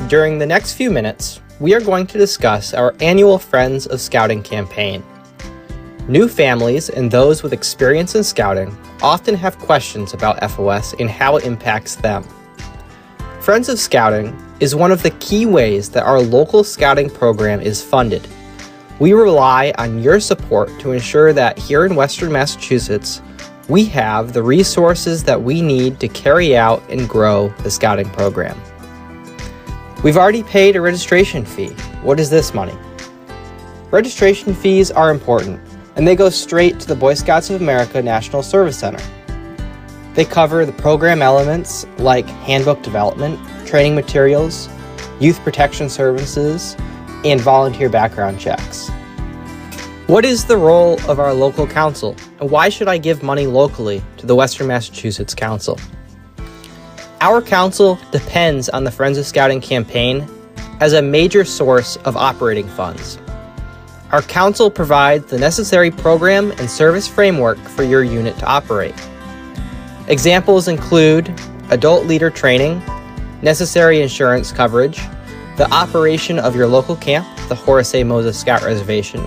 During the next few minutes, we are going to discuss our annual Friends of Scouting campaign. New families and those with experience in scouting often have questions about FOS and how it impacts them. Friends of Scouting is one of the key ways that our local scouting program is funded. We rely on your support to ensure that here in Western Massachusetts, we have the resources that we need to carry out and grow the scouting program. We've already paid a registration fee. What is this money? Registration fees are important, and they go straight to the Boy Scouts of America National Service Center. They cover the program elements like handbook development, training materials, youth protection services, and volunteer background checks. What is the role of our local council, and why should I give money locally to the Western Massachusetts Council? Our council depends on the Friends of Scouting campaign as a major source of operating funds. Our council provides the necessary program and service framework for your unit to operate. Examples include adult leader training, necessary insurance coverage, the operation of your local camp, the Horace A. Moses Scout Reservation,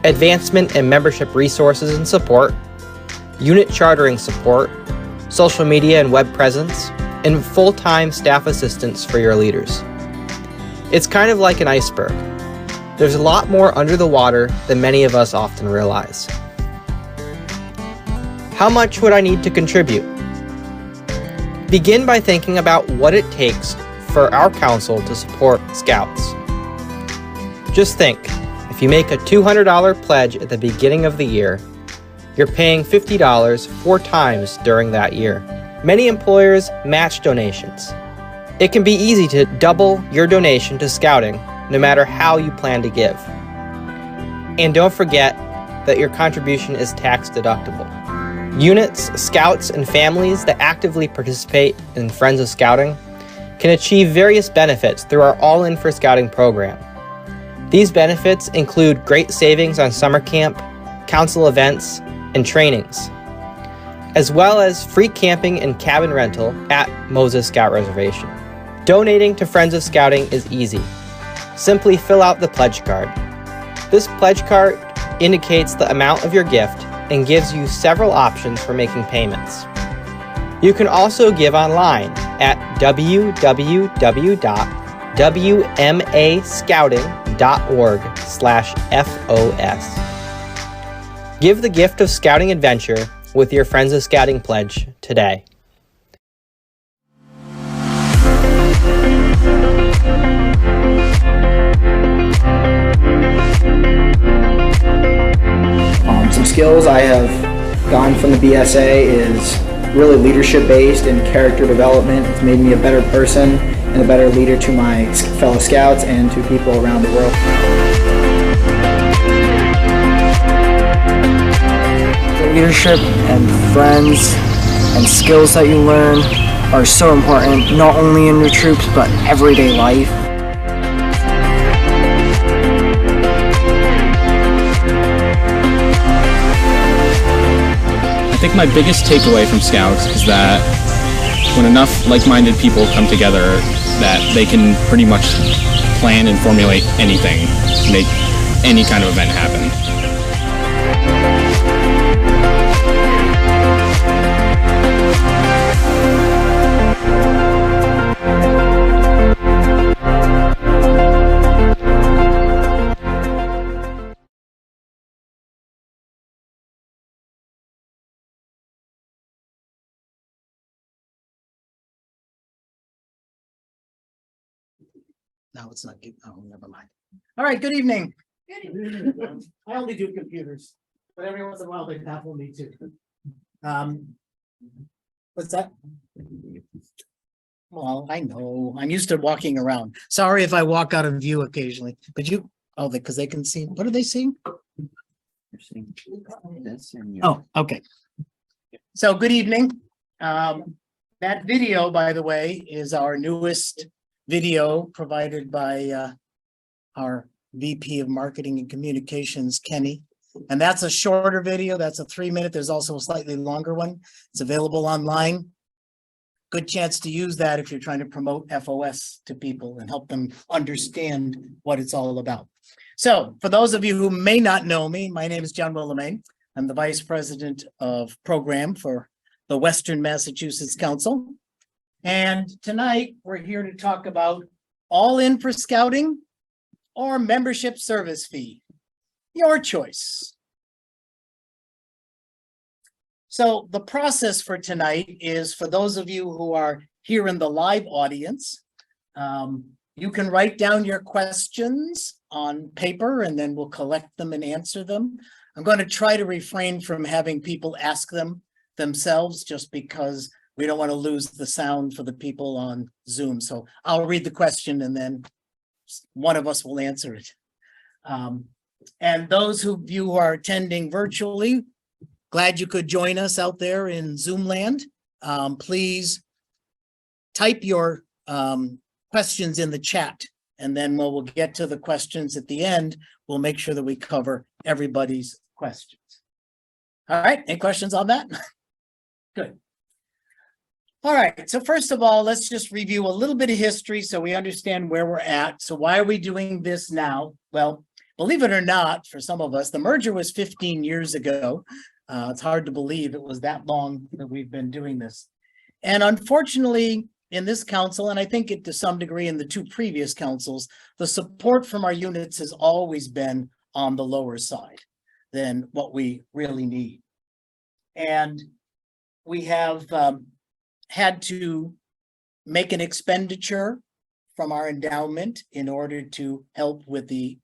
advancement and membership resources and support, unit chartering support, social media and web presence, and full-time staff assistance for your leaders. It's kind of like an iceberg. There's a lot more under the water than many of us often realize. How much would I need to contribute? Begin by thinking about what it takes for our council to support Scouts. Just think, if you make a $200 pledge at the beginning of the year, you're paying $50 4 times during that year. Many employers match donations. It can be easy to double your donation to scouting no matter how you plan to give. And don't forget that your contribution is tax deductible. Units, scouts, and families that actively participate in Friends of Scouting can achieve various benefits through our All In for Scouting program. These benefits include great savings on summer camp, council events, and trainings, as well as free camping and cabin rental at Moses Scout Reservation. Donating to Friends of Scouting is easy. Simply fill out the pledge card. This pledge card indicates the amount of your gift and gives you several options for making payments. You can also give online at www.wmascouting.org/FOS. Give the gift of scouting adventure with your Friends of Scouting pledge today. Some skills I have gotten from the BSA is really leadership based and character development. It's made me a better person and a better leader to my fellow scouts and to people around the world. Leadership and friends and skills that you learn are so important, not only in your troops, but everyday life. I think my biggest takeaway from Scouts is that when enough like-minded people come together, that they can pretty much plan and formulate anything, make any kind of event happen. No, it's not good. Oh, never mind. All right, good evening. Good evening. I only do computers, but every once in a while they baffle me too. What's that? Well, I know. I'm used to walking around. Sorry if I walk out of view occasionally, but you, oh, because they can see. What are they seeing? Oh, okay. So good evening. That video, by the way, is our newest video provided by our VP of Marketing and Communications, Kenny. And that's a shorter video. That's a 3-minute. There's also a slightly longer one. It's available online. good chance to use that if you're trying to promote FOS to people and help them understand what it's all about. So for those of you who may not know me, my name is John Willamane. I'm the Vice President of Program for the Western Massachusetts Council. And tonight we're here to talk about all in for scouting or membership service fee. Your choice. So the process for tonight is for those of you who are here in the live audience, you can write down your questions on paper and then we'll collect them and answer them. I'm going to try to refrain from having people ask them themselves just because we don't want to lose the sound for the people on Zoom. So I'll read the question and then one of us will answer it. And those of you who are attending virtually, glad you could join us out there in Zoom land. Please type your questions in the chat, and then when we'll get to the questions at the end, we'll make sure that we cover everybody's questions. All right, any questions on that? Good. All right, so first of all, let's just review a little bit of history so we understand where we're at. So why are we doing this now? Well, believe it or not, for some of us, the merger was 15 years ago. It's hard to believe it was that long that we've been doing this. And unfortunately, in this council, and I think it to some degree in the two previous councils, the support from our units has always been on the lower side than what we really need. And we have had to make an expenditure from our endowment in order to help with the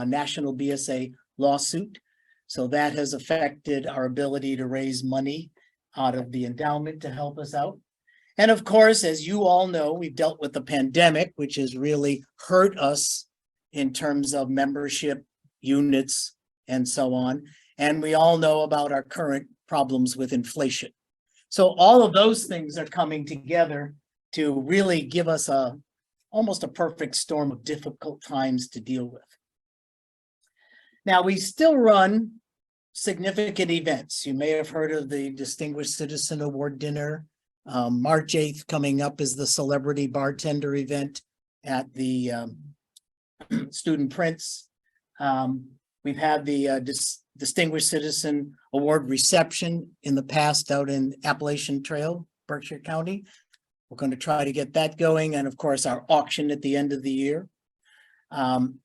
national BSA lawsuit. So that has affected our ability to raise money out of the endowment to help us out. And of course, as you all know, we've dealt with the pandemic, which has really hurt us in terms of membership units and so on. And we all know about our current problems with inflation. So all of those things are coming together to really give us almost a perfect storm of difficult times to deal with. Now, we still run significant events. You may have heard of the Distinguished Citizen Award Dinner. March 8th coming up is the Celebrity Bartender event at the Student Prince. We've had the Distinguished Citizen Award reception in the past out in Appalachian Trail, Berkshire County. We're going to try to get that going. And of course, our auction at the end of the year.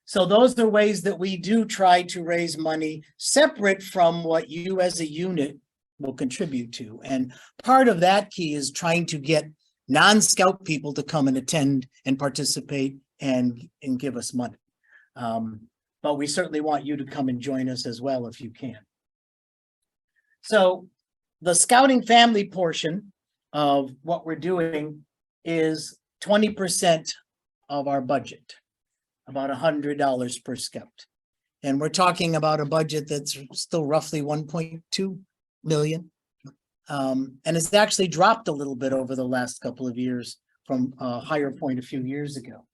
So those are ways that we do try to raise money separate from what you as a unit will contribute to. And part of that key is trying to get non-scout people to come and attend and participate and give us money. But we certainly want you to come and join us as well if you can. So the scouting family portion of what we're doing is 20% of our budget, about $100 per scout. And we're talking about a budget that's still roughly 1.2 million. And it's actually dropped a little bit over the last couple of years from a higher point a few years ago.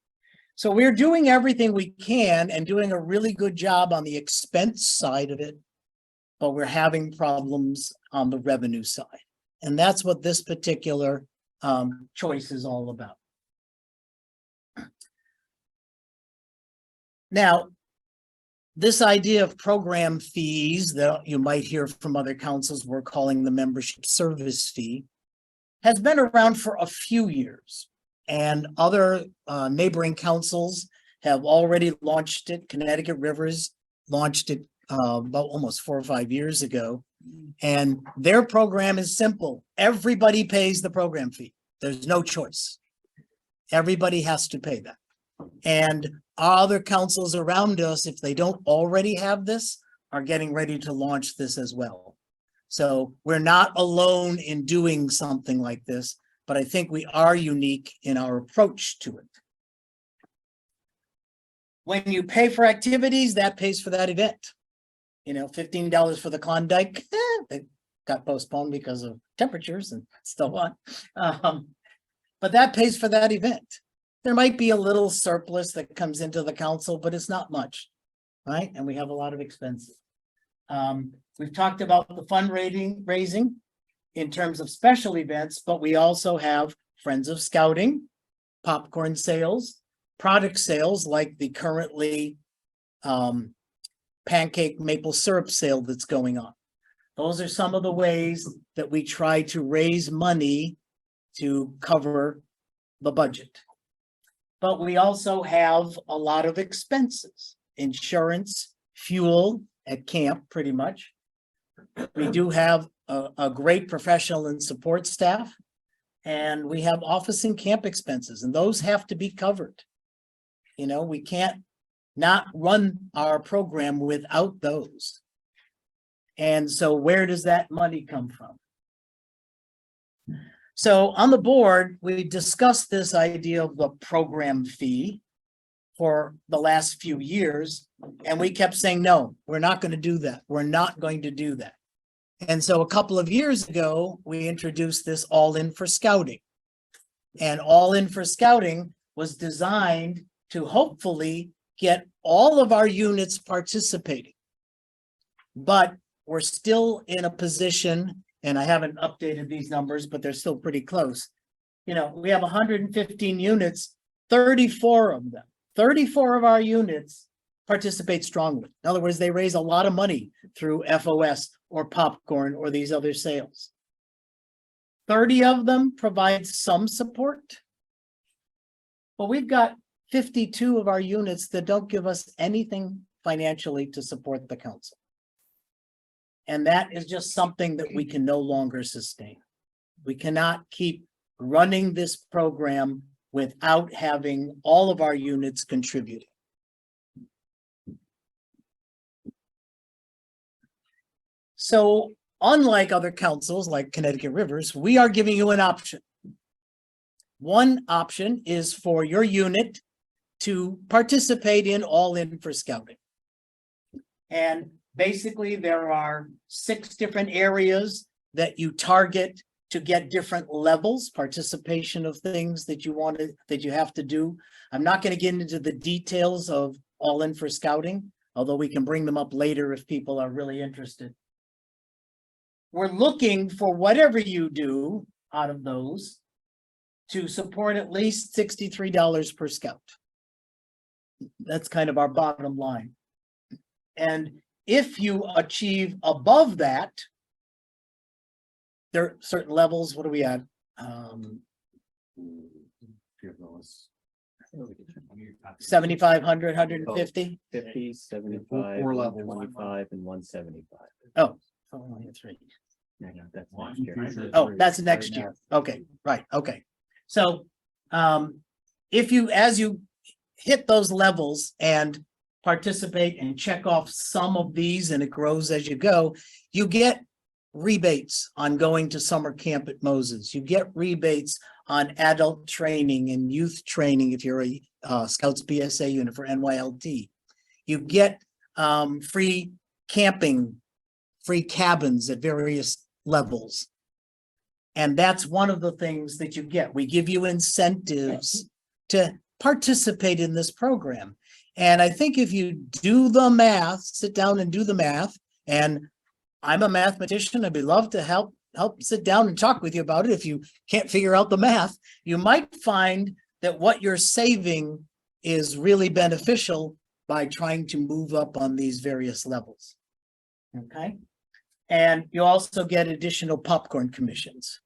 So we're doing everything we can and doing a really good job on the expense side of it, but we're having problems on the revenue side. And that's what this particular choice is all about. Now, this idea of program fees that you might hear from other councils, we're calling the membership service fee, has been around for a few years. And other neighboring councils have already launched it. Connecticut Rivers launched it about almost 4 or 5 years ago. And their program is simple. Everybody pays the program fee. There's no choice. Everybody has to pay that. And other councils around us, if they don't already have this, are getting ready to launch this as well. So we're not alone in doing something like this, but I think we are unique in our approach to it. When you pay for activities, that pays for that event. You know, $15 for the Klondike, it got postponed because of temperatures and so on. But that pays for that event. There might be a little surplus that comes into the council, but it's not much, right? And we have a lot of expenses. We've talked about the fundraising in terms of special events, but we also have Friends of Scouting, popcorn sales, product sales like the currently pancake maple syrup sale that's going on. Those are some of the ways that we try to raise money to cover the budget. But we also have a lot of expenses, insurance, fuel at camp, pretty much. We do have a great professional and support staff, and we have office and camp expenses, and those have to be covered. You know, we can't not run our program without those. And so where does that money come from? So on the board, we discussed this idea of the program fee for the last few years, and we kept saying, no, we're not going to do that. We're not going to do that. And so a couple of years ago, we introduced this All In for Scouting. And All In for Scouting was designed to hopefully get all of our units participating. But we're still in a position, and I haven't updated these numbers, but they're still pretty close. You know, we have 115 units, 34 of them, 34 of our units participate strongly. In other words, they raise a lot of money through FOS or popcorn or these other sales. 30 of them provide some support. But we've got 52 of our units that don't give us anything financially to support the council. And that is just something that we can no longer sustain. We cannot keep running this program without having all of our units contributing. So unlike other councils like Connecticut Rivers, we are giving you an option. One option is for your unit to participate in All In for Scouting. And basically, there are 6 different areas that you target to get different levels, participation of things that you have to do. I'm not going to get into the details of All In for Scouting, although we can bring them up later if people are really interested. We're looking for whatever you do out of those to support at least $63 per scout. That's kind of our bottom line. And if you achieve above that, there are certain levels. What are we at? 7,500, 150? 50, 75, 125, and 175. Oh, only 3. No, that's next year. Oh, that's next year. Okay, right. Okay. So if you, as you hit those levels and participate and check off some of these, and it grows as you go, you get rebates on going to summer camp at Moses. You get rebates on adult training and youth training if you're a Scouts BSA unit for NYLT. You get free camping, free cabins at various levels. And that's one of the things that you get. We give you incentives to participate in this program. And I think if you do the math, sit down and do the math, and I'm a mathematician, I'd be love to help sit down and talk with you about it. If you can't figure out the math, you might find that what you're saving is really beneficial by trying to move up on these various levels. Okay. And you also get additional popcorn commissions.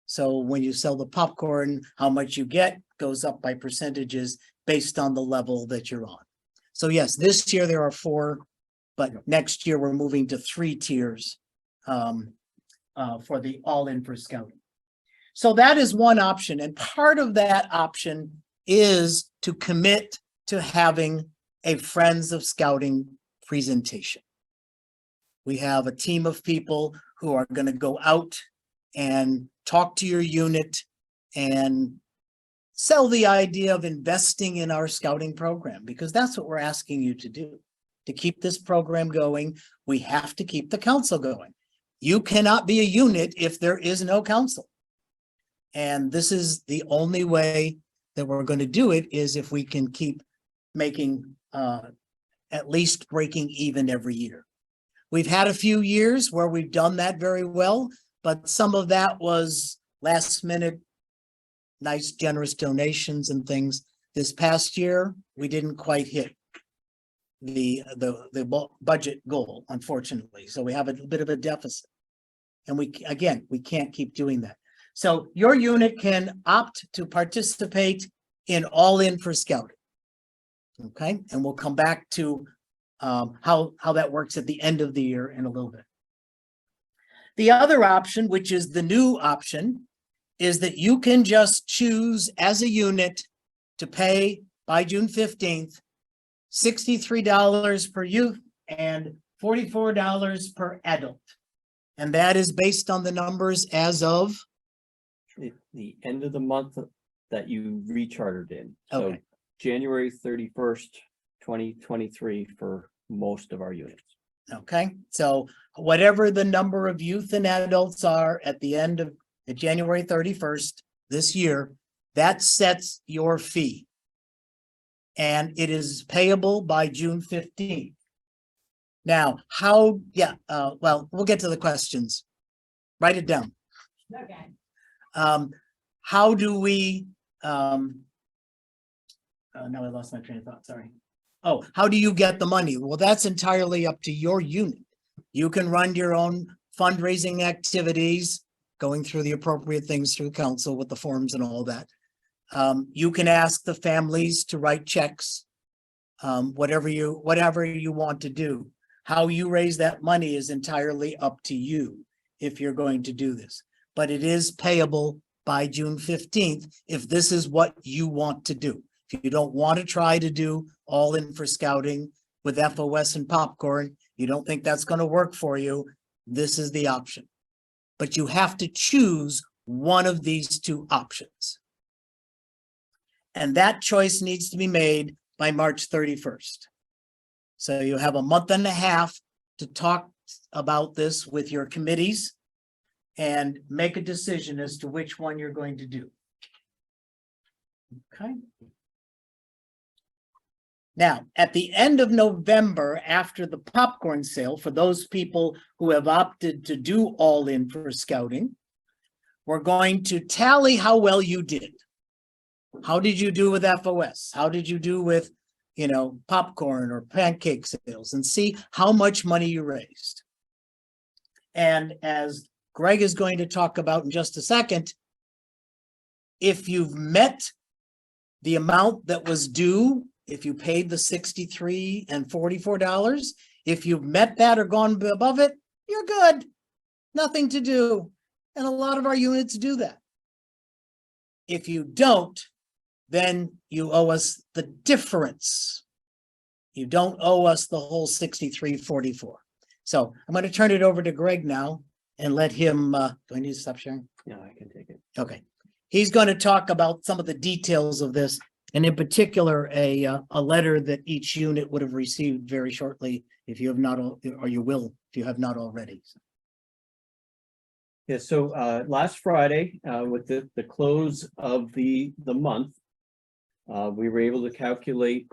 So when you sell the popcorn, how much you get goes up by percentages based on the level that you're on. So yes, this year there are 4, but next year we're moving to 3 tiers for the All In for Scouting. So that is one option. And part of that option is to commit to having a Friends of Scouting presentation. We have a team of people who are going to go out and talk to your unit and sell the idea of investing in our scouting program, because that's what we're asking you to do. To keep this program going, we have to keep the council going. You cannot be a unit if there is no council. And this is the only way that we're going to do it, is if we can keep making at least breaking even every year. We've had a few years where we've done that very well, but some of that was last minute nice generous donations and things. This past year, we didn't quite hit the budget goal, unfortunately. So we have a bit of a deficit. And we can't keep doing that. So your unit can opt to participate in All In for Scouting. Okay, and we'll come back to how that works at the end of the year in a little bit. The other option, which is the new option, is that you can just choose as a unit to pay by June 15th, $63 per youth and $44 per adult. And that is based on the numbers as of The end of the month that you rechartered in. So Okay. January 31st, 2023 for most of our units. Okay, so whatever the number of youth and adults are at the end of January 31st this year, that sets your fee. And it is payable by June 15th. Now, well, we'll get to the questions. Write it down. Okay. How do we, now I lost my train of thought, sorry. Oh, how do you get the money? Well, that's entirely up to your unit. You can run your own fundraising activities, going through the appropriate things through council with the forms and all that. You can ask the families to write checks, whatever you want to do. How you raise that money is entirely up to you if you're going to do this. But it is payable by June 15th if this is what you want to do. If you don't want to try to do All In for Scouting with FOS and popcorn, you don't think that's going to work for you, this is the option. But you have to choose one of these two options. And that choice needs to be made by March 31st. So you have a month and a half to talk about this with your committees and make a decision as to which one you're going to do. Okay. Now, at the end of November, after the popcorn sale, for those people who have opted to do All In for Scouting, we're going to tally how well you did. How did you do with FOS? How did you do with, popcorn or pancake sales, and see how much money you raised? And as Greg is going to talk about in just a second, if you've met the amount that was due, if you paid the $63 and $44, if you've met that or gone above it, you're good. Nothing to do. And a lot of our units do that. If you don't, then you owe us the difference. You don't owe us the whole $63.44. So I'm going to turn it over to Greg now and let him, do I need to stop sharing? No, I can take it. Okay. He's going to talk about some of the details of this, and in particular, a letter that each unit would have received very shortly if you have not, or you will, if you have not already. Yeah, so last Friday, with the close of the month, we were able to calculate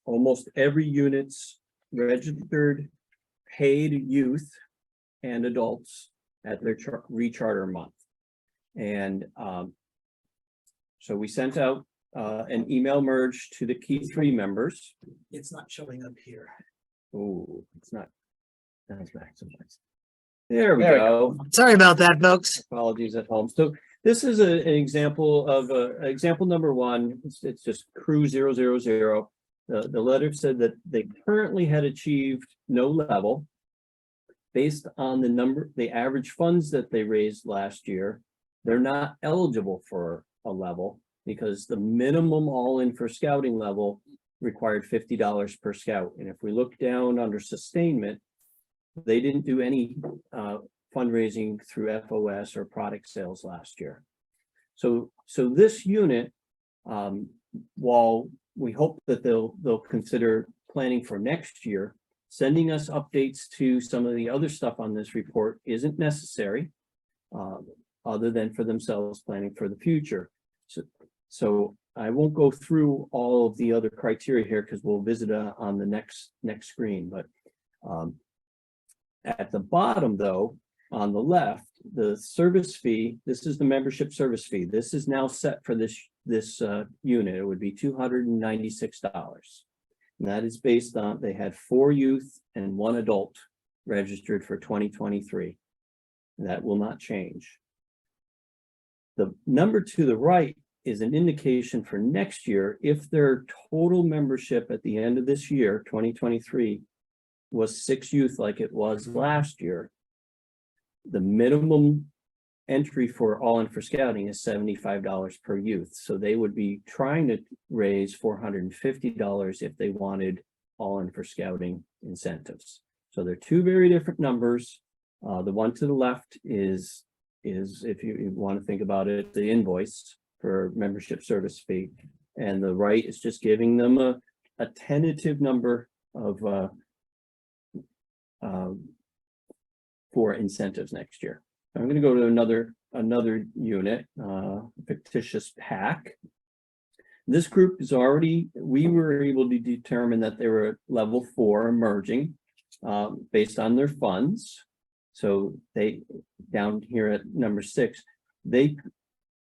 almost every unit's registered paid youth and adults at their recharter month. And so we sent out an email merge to the key 3 members. It's not showing up here. Oh, it's not. That's maximized. There we go. Sorry about that, folks. Apologies at home. So this is an example of example number 1. It's just crew 000. The letter said that they currently had achieved no level based on the average funds that they raised last year. They're not eligible for a level because the minimum All In for Scouting level required $50 per scout. And if we look down under sustainment, they didn't do any fundraising through FOS or product sales last year. So this unit, while we hope that they'll consider planning for next year, sending us updates to some of the other stuff on this report isn't necessary, other than for themselves planning for the future. So I won't go through all of the other criteria here because we'll visit on the next screen. But at the bottom, though, On the left, the service fee, this is the membership service fee. This is now set for this unit. It would be $296. And that is based on, they had 4 youth and 1 adult registered for 2023. That will not change. The number to the right is an indication for next year. If their total membership at the end of this year, 2023, was 6 youth like it was last year, the minimum entry for All In for Scouting is $75 per youth. So they would be trying to raise $450 if they wanted All In for Scouting incentives. So they're 2 very different numbers. The one to the left is if you want to think about it, the invoice for membership service fee, and the right is just giving them a tentative number of for incentives next year. I'm going to go to another unit, fictitious pack. This group is already, we were able to determine that they were level 4 emerging based on their funds. So they, down here at number 6, they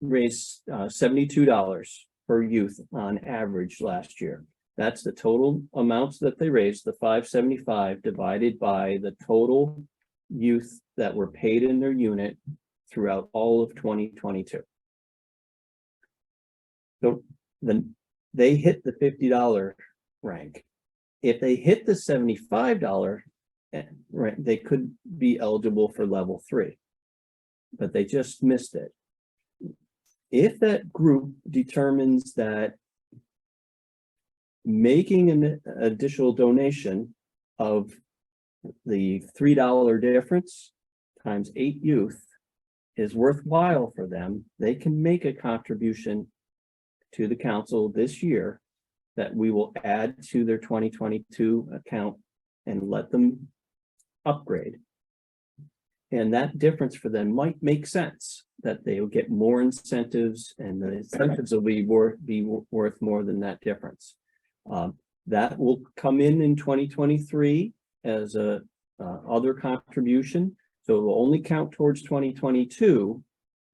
raised $72 per youth on average last year. That's the total amounts that they raised, the $575 divided by the total youth that were paid in their unit throughout all of 2022. So then they hit the $50 rank. If they hit the $75 rank, they could be eligible for level 3, but they just missed it. If that group determines that making an additional donation of the $3 difference times 8 youth is worthwhile for them, they can make a contribution to the council this year that we will add to their 2022 account and let them upgrade. And that difference for them might make sense, that they will get more incentives, and the incentives will be worth more than that difference. That will come in 2023 as a other contribution, so it will only count towards 2022.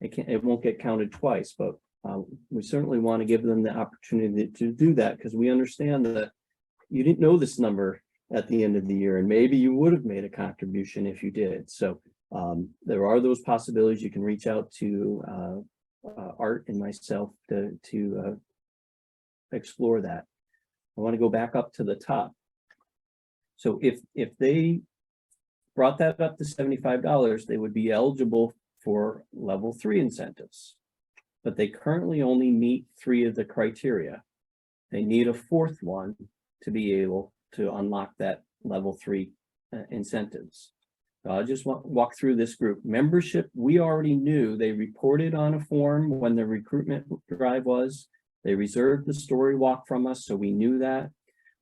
It won't get counted twice, but we certainly want to give them the opportunity to do that, because we understand that you didn't know this number at the end of the year, and maybe you would have made a contribution if you did. So there are those possibilities. You can reach out to Art and myself to explore that. I want to go back up to the top. So if they brought that up to $75, they would be eligible for level 3 incentives, but they currently only meet 3 of the criteria. They need a 4th one to be able to unlock that level 3 incentives. I just want to walk through this group. Membership, we already knew. They reported on a form when the recruitment drive was. They reserved the story walk from us, so we knew that.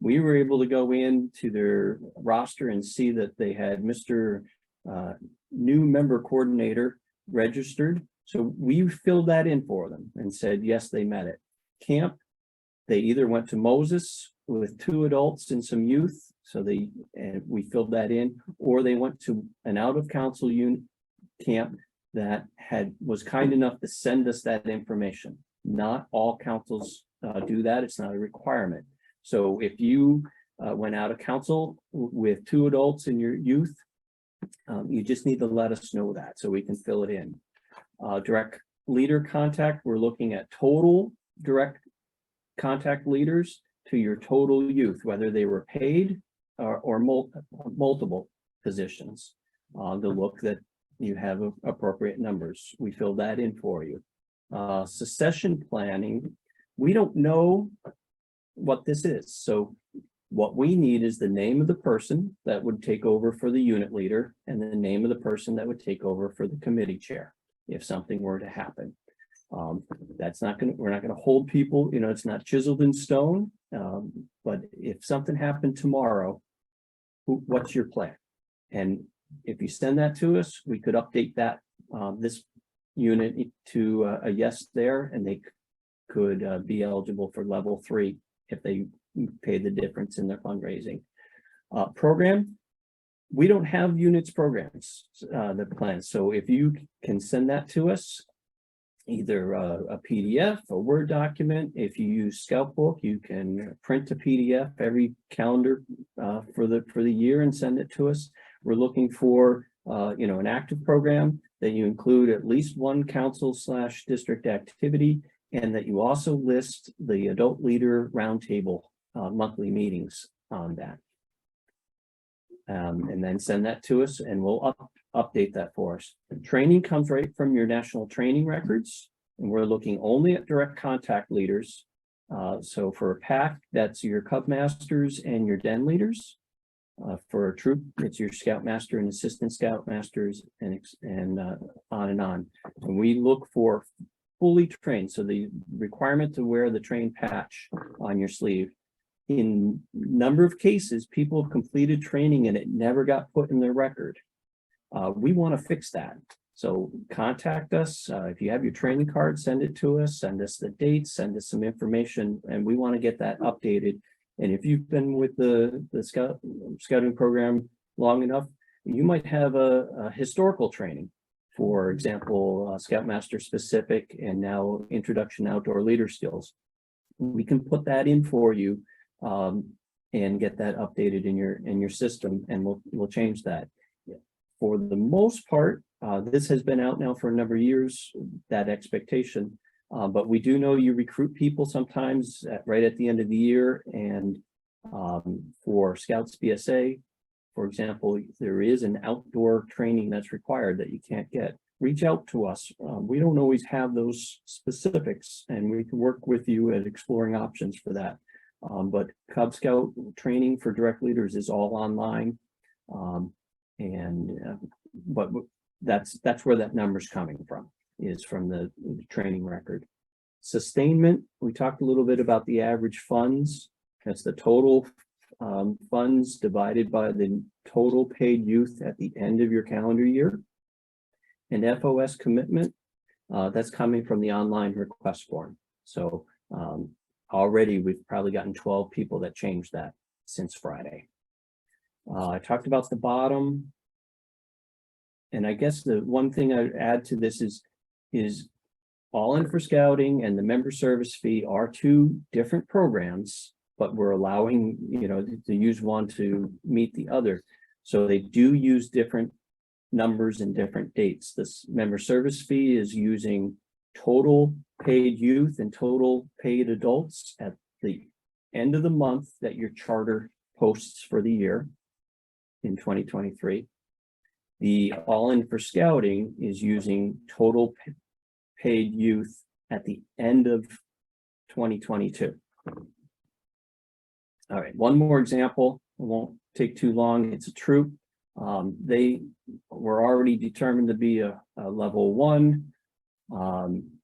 We were able to go into their roster and see that they had Mr. New Member Coordinator registered. So we filled that in for them and said, yes, they met it. Camp, they either went to Moses with 2 adults and some youth, so we filled that in, or they went to an out-of-council unit camp that was kind enough to send us that information. Not all councils do that. It's not a requirement. So if you went out of council with 2 adults and your youth, you just need to let us know that so we can fill it in. Direct leader contact, we're looking at total direct contact leaders to your total youth, whether they were paid or multiple positions, to look that you have appropriate numbers. We fill that in for you. Succession planning, we don't know what this is. So what we need is the name of the person that would take over for the unit leader and the name of the person that would take over for the committee chair if something were to happen. That's not going to, we're not going to hold people, it's not chiseled in stone. But if something happened tomorrow, what's your plan? And if you send that to us, we could update that, this unit to a yes there, and they could be eligible for level 3 if they pay the difference in their fundraising. Program, we don't have units programs, the plans. So if you can send that to us, either a PDF, a Word document. If you use Scoutbook, you can print a PDF every calendar for the year and send it to us. We're looking for an active program that you include at least one council/district activity, and that you also list the adult leader roundtable monthly meetings on that. And then send that to us and we'll update that for us. Training comes right from your national training records, and we're looking only at direct contact leaders. So for a pack, that's your Cub Masters and your Den leaders. For a troop, it's your Scoutmaster and Assistant Scoutmasters and on and on. And we look for fully trained. So the requirement to wear the train patch on your sleeve. In number of cases, people have completed training and it never got put in their record. We want to fix that. So contact us. If you have your training card, send it to us, send us the dates, send us some information, and we want to get that updated. And if you've been with the scouting program long enough, you might have a historical training. For example, Scoutmaster specific and now introduction outdoor leader skills. We can put that in for you. And get that updated in your system, and we'll change that. For the most part, this has been out now for a number of years, that expectation, but we do know you recruit people sometimes right at the end of the year, and for Scouts BSA, for example, there is an outdoor training that's required that you can't get. Reach out to us. We don't always have those specifics, and we can work with you at exploring options for that. But Cub Scout training for direct leaders is all online. But that's where that number's coming from, is from the training record. Sustainment, we talked a little bit about the average funds. That's the total funds divided by the total paid youth at the end of your calendar year. And FOS commitment, that's coming from the online request form. So already we've probably gotten 12 people that changed that since Friday. I talked about the bottom. And I guess the one thing I'd add to this is All In for Scouting and the member service fee are two different programs, but we're allowing, to use one to meet the other. So they do use different numbers and different dates. This member service fee is using total paid youth and total paid adults at the end of the month that your charter posts for the year in 2023. The All In for Scouting is using total paid youth at the end of 2022. All right, one more example. It won't take too long. It's a troop. They were already determined to be a level 1.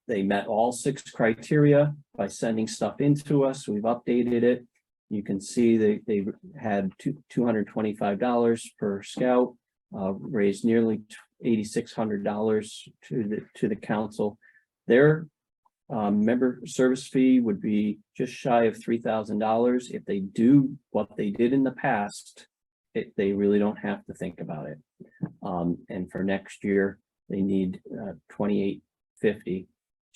They met all 6 criteria by sending stuff into us. We've updated it. You can see they had $225 per scout, raised nearly $8,600 to the council. Their member service fee would be just shy of $3,000. If they do what they did in the past, they really don't have to think about it. And for next year, they need $2,850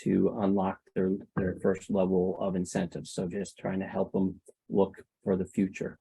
to unlock their first level of incentives. So just trying to help them look for the future.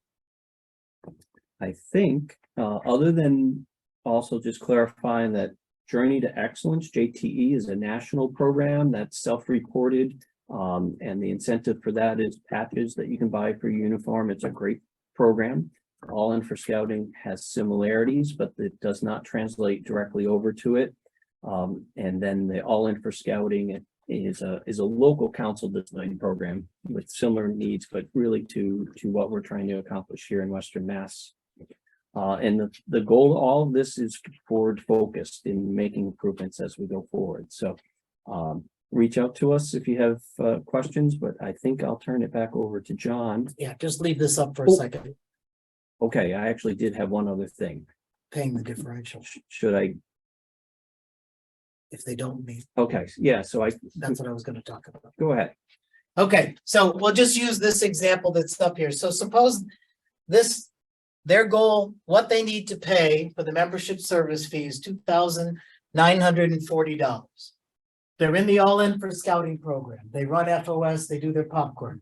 I think other than also just clarifying that Journey to Excellence, JTE, is a national program that's self-reported, and the incentive for that is patches that you can buy for your uniform. It's a great program. All In for Scouting has similarities, but it does not translate directly over to it. And then the All In for Scouting is a local council design program with similar needs, but really to what we're trying to accomplish here in Western Mass. And the goal of all of this is forward focused in making improvements as we go forward. So reach out to us if you have questions, but I think I'll turn it back over to John. Yeah, just leave this up for a second. Okay, I actually did have one other thing. Paying the differential Should I? if they don't meet. Okay, yeah, so That's what I was going to talk about. go ahead. Okay, so we'll just use this example that's up here. So suppose this their goal, what they need to pay for the membership service fee is $2,940. They're in the All In for Scouting program. They run FOS, they do their popcorn,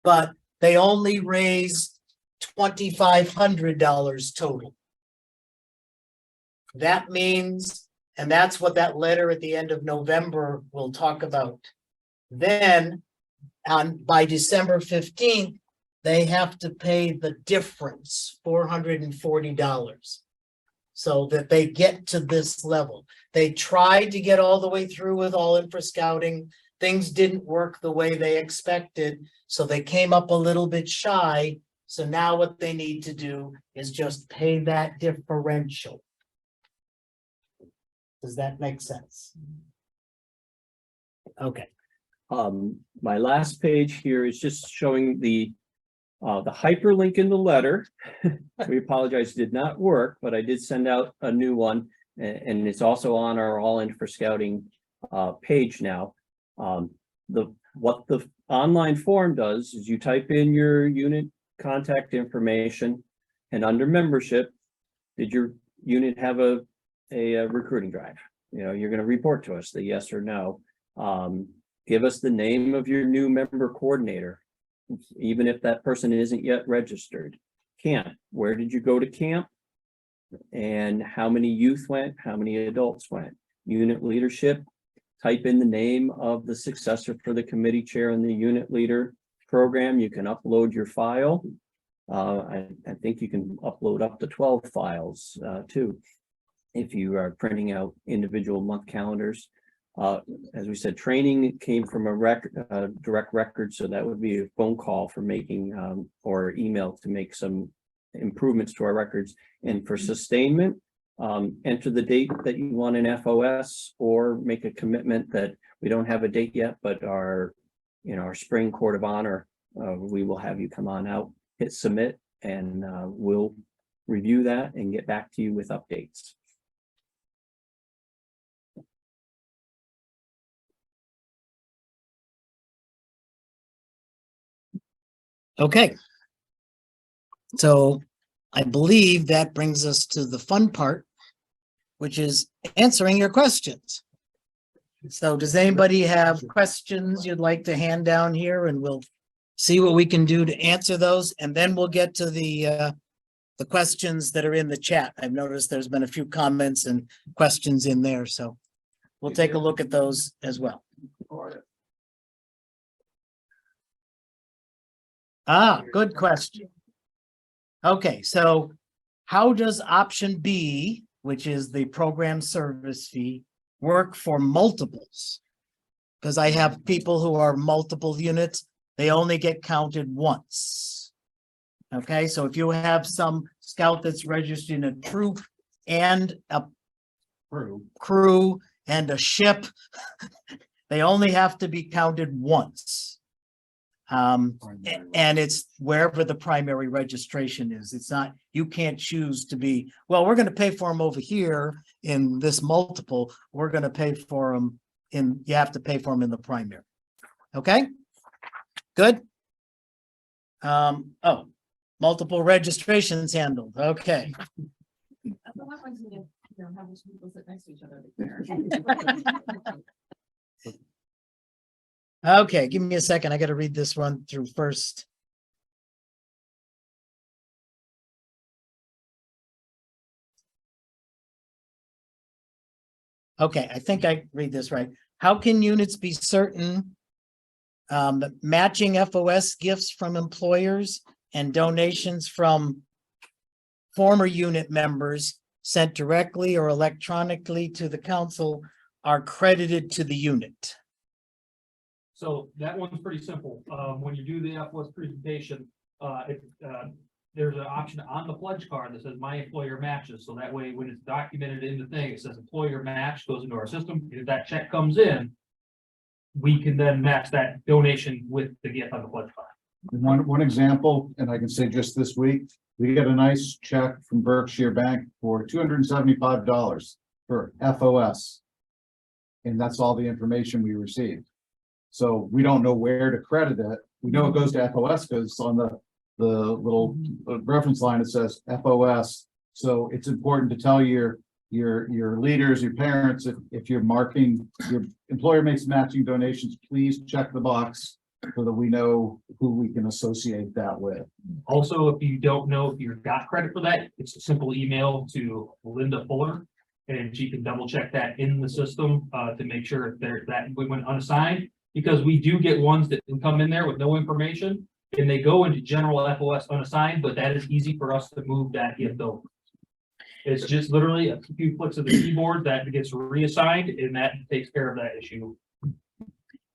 but they only raise $2,500 total. That means, and that's what that letter at the end of November will talk about. Then by December 15th, they have to pay the difference, $440, so that they get to this level. They tried to get all the way through with All In for Scouting. Things didn't work the way they expected, so they came up a little bit shy. So now what they need to do is just pay that differential. Does that make sense? Okay. My last page here is just showing the hyperlink in the letter. We apologize, did not work, but I did send out a new one, and it's also on our All In for Scouting page now. What the online form does is you type in your unit contact information, and under membership, did your unit have a recruiting drive? You know, you're going to report to us the yes or no. Give us the name of your new member coordinator, even if that person isn't yet registered. Camp, where did you go to camp? And how many youth went? How many adults went? Unit leadership, type in the name of the successor for the committee chair in the unit leader program. You can upload your file. I think you can upload up to 12 files too, if you are printing out individual month calendars. As we said, training came from a direct record, so that would be a phone call for making or email to make some improvements to our records. And for sustainment, enter the date that you want in FOS, or make a commitment that we don't have a date yet, but our spring court of honor, we will have you come on out, hit submit, and we'll review that and get back to you with updates. Okay. So I believe that brings us to the fun part, which is answering your questions. So does anybody have questions you'd like to hand down here, and we'll see what we can do to answer those, and then we'll get to the questions that are in the chat. I've noticed there's been a few comments and questions in there, so we'll take a look at those as well. Good question. Okay, so how does option B, which is the program service fee, work for multiples? Because I have people who are multiple units, they only get counted once. Okay, so if you have some scout that's registered in a troop and a crew and a ship, they only have to be counted once. And it's wherever the primary registration is. It's not, you can't choose to be, well, we're going to pay for them over here in this multiple. We're going to pay for them in, you have to pay for them in the primary. Okay, good. Oh, multiple registrations handled. Okay. Okay, give me a second. I got to read this one through first. Okay, I think I read this right. How can units be certain that matching FOS gifts from employers and donations from former unit members sent directly or electronically to the council are credited to the unit? So that one's pretty simple. When you do the FOS presentation, there's an option on the pledge card that says my employer matches. So that way, when it's documented in the thing, it says employer match, goes into our system. If that check comes in, we can then match that donation with the gift on the pledge card. One example, and I can say just this week, we get a nice check from Berkshire Bank for $275 for FOS. And that's all the information we received. So we don't know where to credit it. We know it goes to FOS because on the little reference line that says FOS. So it's important to tell your leaders, your parents, if you're marking, your employer makes matching donations, please check the box so that we know who we can associate that with. Also, if you don't know if you got credit for that, it's a simple email to Linda Fuller, and she can double check that in the system to make sure that we went unassigned, because we do get ones that can come in there with no information and they go into general FOS unassigned, but that is easy for us to move that gift over. It's just literally a few clicks of the keyboard that gets reassigned, and that takes care of that issue.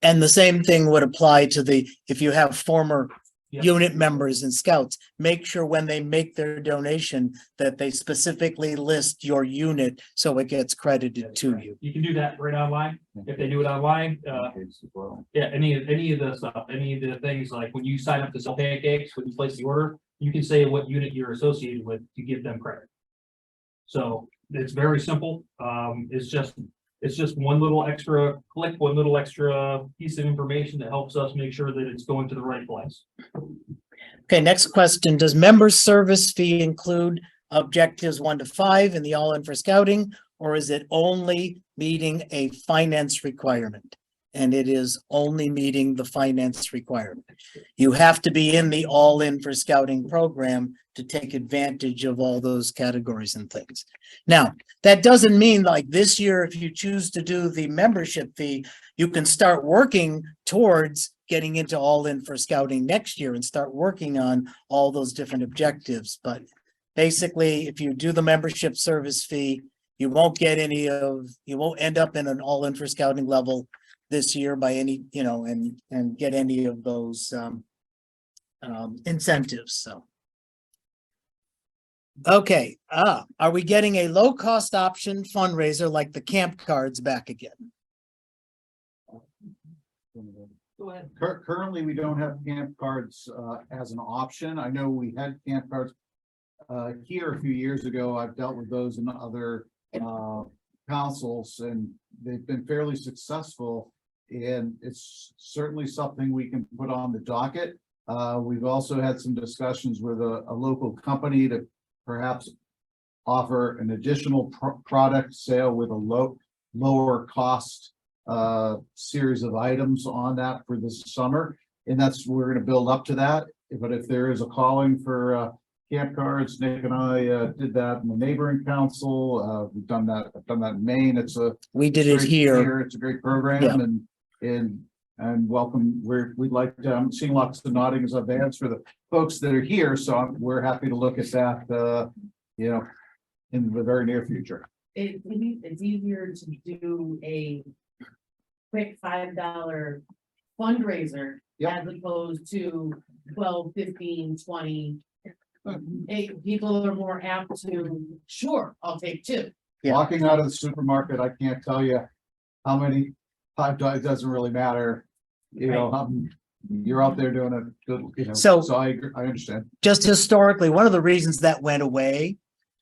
And the same thing would apply to if you have former Yep. unit members and scouts, make sure when they make their donation that they specifically list your unit so it gets credited to you. You can do that right online. If they do it online, yeah, any of the stuff, any of the things like when you sign up to sell pancakes, when you place the order, you can say what unit you're associated with to give them credit. So it's very simple. It's just one little extra click, one little extra piece of information that helps us make sure that it's going to the right place. Okay, next question. Does member service fee include objectives 1 to 5 in the All In for Scouting, or is it only meeting a finance requirement? And it is only meeting the finance requirement. You have to be in the All In for Scouting program to take advantage of all those categories and things. Now, that doesn't mean like this year, if you choose to do the membership fee, you can start working towards getting into All In for Scouting next year and start working on all those different objectives. But basically, if you do the membership service fee, you won't end up in an All In for Scouting level this year by any, and get any of those incentives. So. Okay, are we getting a low cost option fundraiser like the camp cards back again? Go ahead. Currently, we don't have camp cards as an option. I know we had camp cards here a few years ago. I've dealt with those in other councils, and they've been fairly successful. And it's certainly something we can put on the docket. We've also had some discussions with a local company to perhaps offer an additional product sale with a lower cost series of items on that for this summer. And we're going to build up to that. But if there is a calling for camp cards, Nick and I did that in the neighboring council. We've done that. I've done that in Maine. We did it here. It's a great program. Yeah. And welcome. We'd like to, I'm seeing lots of noddings of hands for the folks that are here. So we're happy to look at that, in the very near future. It's easier to do a quick $5 fundraiser as opposed to 12, 15, 20. People are more apt to, sure, I'll take 2. Yeah. Walking out of the supermarket, I can't tell you how many $5, it doesn't really matter. You're out there doing it. So I understand. Just historically, one of the reasons that went away,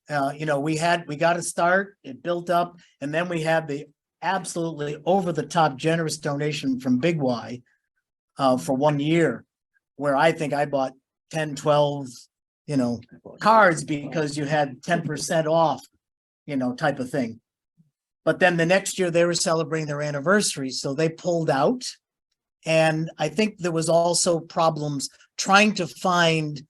we got to start, it built up, and then we had the absolutely over the top generous donation from Big Y for 1 year, where I think I bought 10, 12, cards because you had 10% off, type of thing. But then the next year they were celebrating their anniversary, so they pulled out. And I think there was also problems trying to find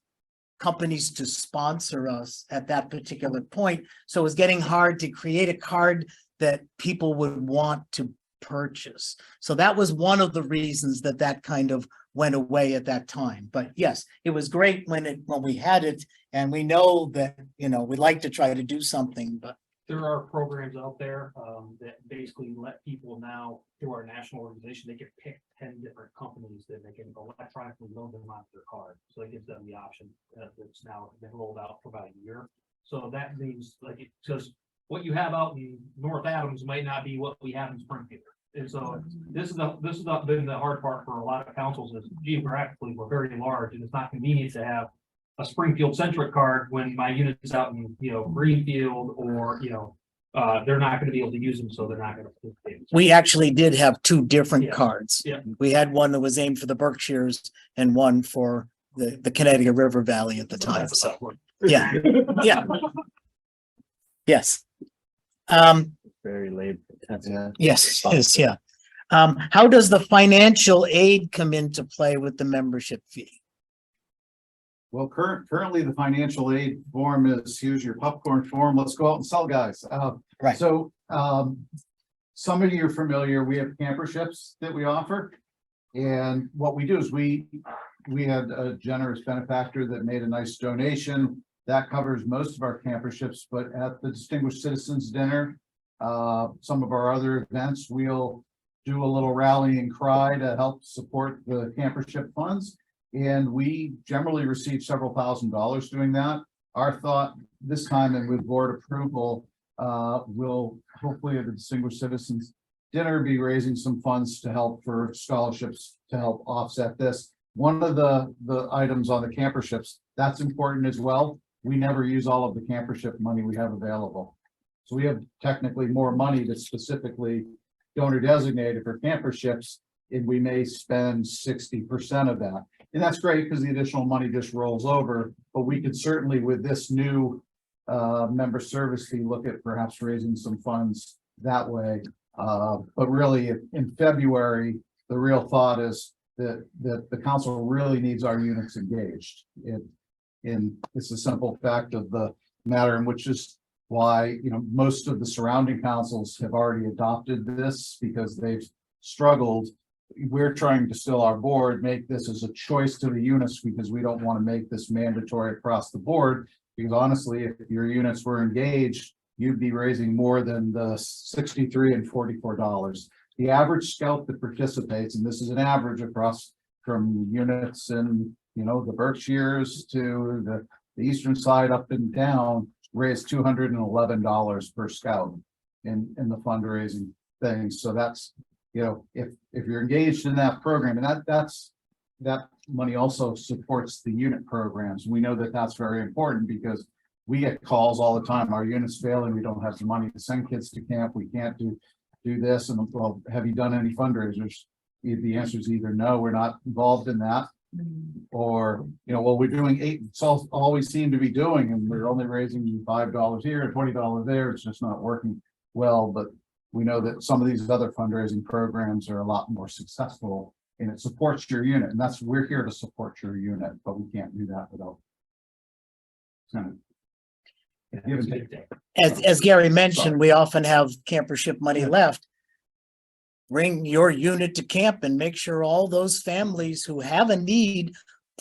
companies to sponsor us at that particular point. So it was getting hard to create a card that people would want to purchase. So that was one of the reasons that kind of went away at that time. But yes, it was great when we had it, and we know that, we'd like to try to do something, but There are programs out there that basically let people now, through our national organization, they can pick 10 different companies that they can electronically load them onto their card. So it gives them the option that's now been rolled out for about a year. So that means because what you have out in North Adams might not be what we have in Springfield. And so this has been the hard part for a lot of councils is geographically we're very large, and it's not convenient to have a Springfield centric card when my unit's out in Greenfield or they're not going to be able to use them, so they're not going to participate. we actually did have 2 different cards. Yeah. We had one that was aimed for the Berkshires and one for the Connecticut River Valley at the time. So, yeah, yeah. Yes. Very labor intensive. Yes, yes, yeah. How does the financial aid come into play with the membership fee? Well, currently the financial aid form is, here's your popcorn form. Let's go out and sell, guys. Right. So, some of you are familiar, we have camperships that we offer. And what we do is we had a generous benefactor that made a nice donation that covers most of our camperships, but at the Distinguished Citizens Dinner, some of our other events, we'll do a little rallying cry to help support the campership funds. And we generally receive several $1,000s doing that. Our thought this time, and with board approval, will hopefully at the Distinguished Citizens Dinner be raising some funds to help for scholarships to help offset this. One of the items on the camperships, that's important as well. We never use all of the campership money we have available. So we have technically more money that's specifically donor designated for camperships, and we may spend 60% of that. And that's great because the additional money just rolls over, but we could certainly with this new member service fee look at perhaps raising some funds that way. But really in February, the real thought is that the council really needs our units engaged. And it's a simple fact of the matter, and which is why, you know, most of the surrounding councils have already adopted this because they've struggled. We're trying to still, our board, make this as a choice to the units because we don't want to make this mandatory across the board. Because honestly, if your units were engaged, you'd be raising more than the $63 and $44. The average scout that participates, and this is an average across from units in, you know, the Berkshires to the eastern side up and down, raised $211 per scout in the fundraising thing. So that's, you know, if you're engaged in that program, and that money also supports the unit programs. We know that that's very important because we get calls all the time. Our unit's failing. We don't have the money to send kids to camp. We can't do this. And well, have you done any fundraisers? The answer is either no, we're not involved in that, or, you know, well, we're doing 8. It's all we seem to be doing, and we're only raising $5 here and $20 there. It's just not working well. But we know that some of these other fundraising programs are a lot more successful, and it supports your unit. And we're here to support your unit, but we can't do that without kind of give and take. As Gary mentioned, we often have campership money left. Bring your unit to camp and make sure all those families who have a need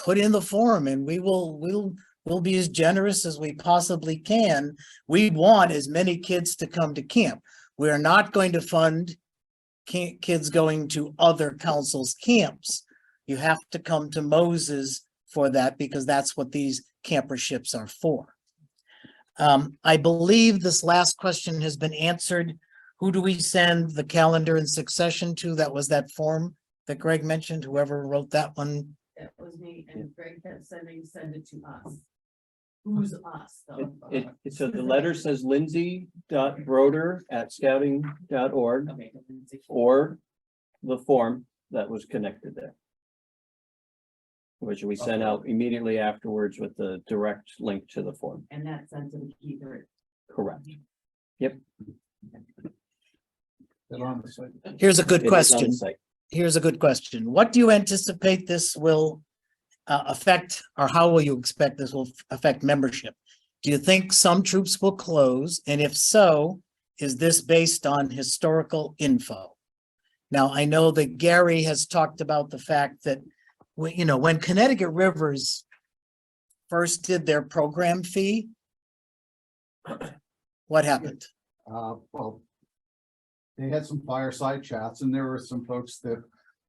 put in the form, and we'll be as generous as we possibly can. We want as many kids to come to camp. We are not going to fund kids going to other councils' camps. You have to come to Moses for that because that's what these camperships are for. I believe this last question has been answered. Who do we send the calendar in succession to? That was that form that Greg mentioned, whoever wrote that one. That was me, and Greg kept send it to us. Who's us though? So the letter says lindsay.broder@scouting.org, Okay. or the form that was connected there, which we sent out immediately afterwards with the direct link to the form. And that's sent to the keeper. Correct. Yep. Here's a good It is on the question. site. Here's a good question. What do you anticipate this will affect, or how will you expect this will affect membership? Do you think some troops will close? And if so, is this based on historical info? Now, I know that Gary has talked about the fact that, you know, when Connecticut Rivers first did their program fee, what happened? Well, they had some fireside chats, and there were some folks that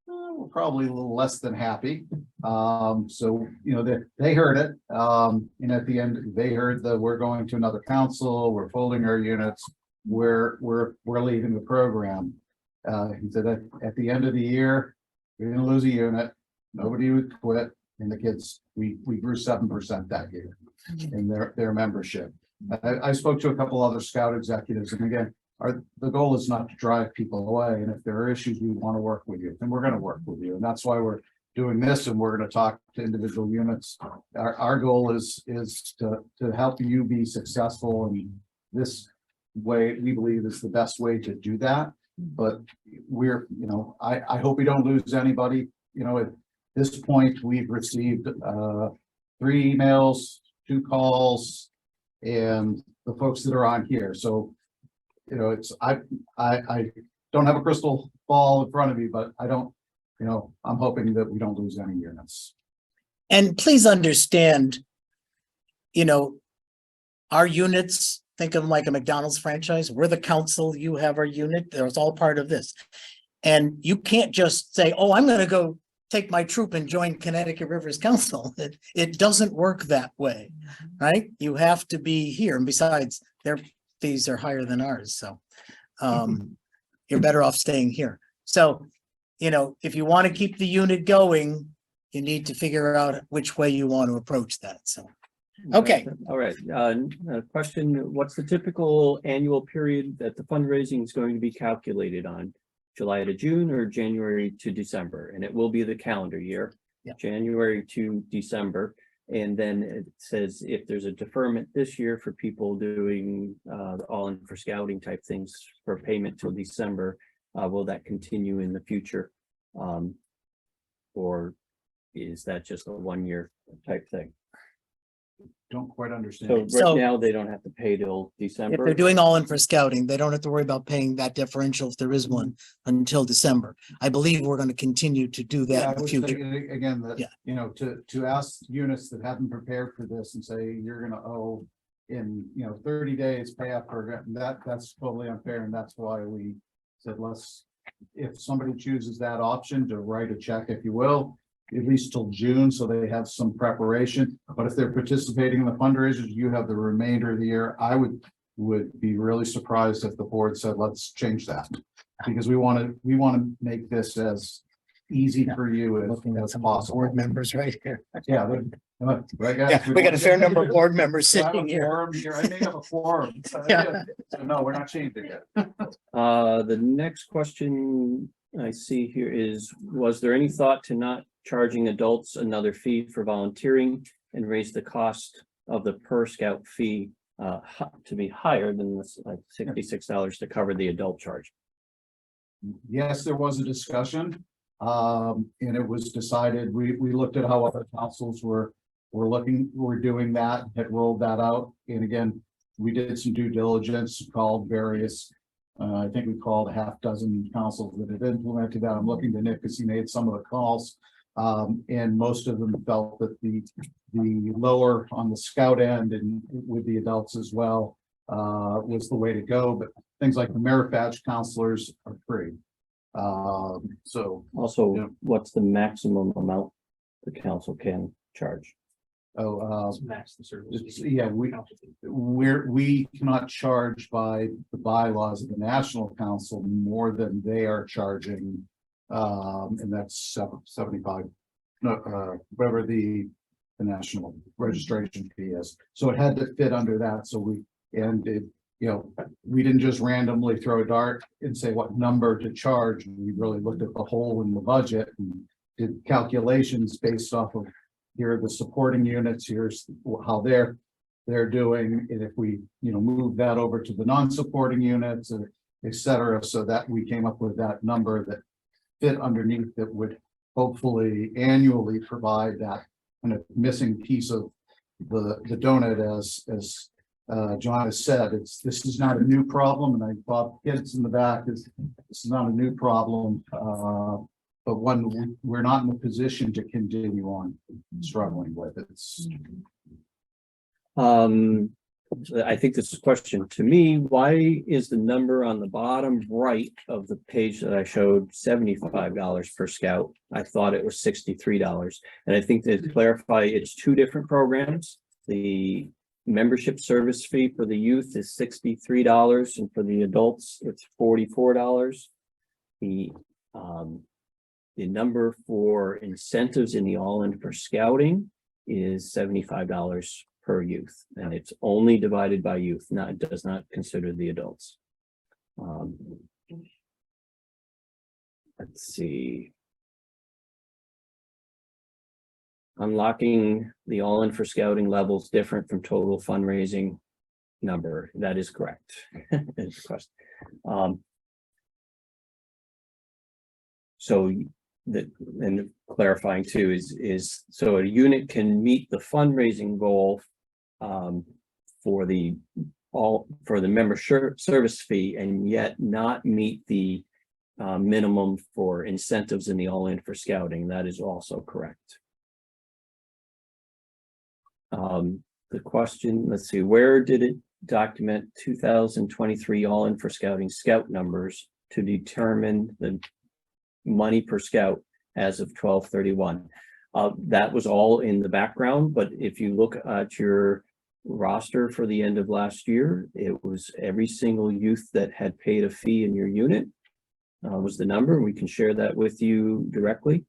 were probably a little less than happy. So, you know, they heard it. And at the end, they heard that we're going to another council, we're folding our units, we're leaving the program. He said that at the end of the year, we're gonna lose a unit, nobody would quit, and the kids, we grew 7% that year in their membership. I spoke to a couple other scout executives, and again, the goal is not to drive people away. And if there are issues, we want to work with you, and we're going to work with you. And that's why we're doing this, and we're going to talk to individual units. Our goal is to help you be successful, and this way we believe is the best way to do that. But we're, I hope we don't lose anybody. At this point, we've received 3 emails, 2 calls, and the folks that are on here. So, I don't have a crystal ball in front of me, but I don't, I'm hoping that we don't lose any units. And please understand, our units, think of them like a McDonald's franchise. We're the council, you have our unit. It's all part of this. And you can't just say, oh, I'm going to go take my troop and join Connecticut Rivers Council. It doesn't work that way, right? You have to be here. And besides, their fees are higher than ours. So you're better off staying here. So, if you want to keep the unit going, you need to figure out which way you want to approach that. So, okay. All right. Question, what's the typical annual period that the fundraising is going to be calculated on? July to June or January to December? And it will be the calendar year, January to December. And then it says if there's a deferment this year for people doing all in for scouting type things for payment till December, will that continue in the future? Or is that just a 1-year type thing? Don't quite understand. So right now they don't have to pay till December. If they're doing all in for scouting, they don't have to worry about paying that differential if there is one until December. I believe we're going to continue to do that in the future. Again, that, to ask units that haven't prepared for this and say, you're going to owe in, 30 days pay up for that's totally unfair. And that's why we said, if somebody chooses that option, to write a check, if you will, at least till June, so they have some preparation. But if they're participating in the fundraisers, you have the remainder of the year. I would be really surprised if the board said, let's change that, because we want to make this as easy for you as possible. Board members right here. Yeah, right, guys? Yeah, we got a fair number of board members So I have sitting a here. quorum here. I may have a quorum. Yeah. So no, we're not changing it. The next question I see here is, was there any thought to not charging adults another fee for volunteering and raise the cost of the per scout fee to be higher than this $66 to cover the adult charge? Yes, there was a discussion, and it was decided, we looked at how other councils were doing that, had rolled that out. And again, we did some due diligence, called various, I think we called a half dozen councils that had implemented that. I'm looking to Nick because he made some of the calls. And most of them felt that the lower on the scout end and with the adults as well was the way to go. But things like the merit badge counselors are free. So also, what's the maximum amount the council can charge? Max the service. We cannot charge by the bylaws of the National Council more than they are charging. And that's 75, whatever the national registration fee is. So it had to fit under that. So we didn't just randomly throw a dart and say what number to charge. We really looked at the whole in the budget and did calculations based off of, here are the supporting units, here's how they're doing. And if we, move that over to the non-supporting units, et cetera, so that we came up with that number that fit underneath, that would hopefully annually provide that kind of missing piece of the donut. As John has said, this is not a new problem, and I thought kids in the back this is not a new problem, but one we're not in a position to continue on struggling with. I think this is a question to me. Why is the number on the bottom right of the page that I showed $75 per scout? I thought it was $63. And I think to clarify, it's 2 different programs. The membership service fee for the youth is $63, and for the adults, it's $44. The number for incentives in the all-in for scouting is $75 per youth, and it's only divided by youth. It does not consider the adults. Let's see. unlocking the all-in for scouting levels different from total fundraising number. That is correct. That's the question. So that, and clarifying too, is so a unit can meet the fundraising goal for the member service fee and yet not meet the minimum for incentives in the all-in for scouting. That is also correct. The question, let's see, where did it document 2023 all-in for scouting scout numbers to determine the money per scout as of 12/31? That was all in the background, but if you look at your roster for the end of last year, it was every single youth that had paid a fee in your unit was the number. We can share that with you directly.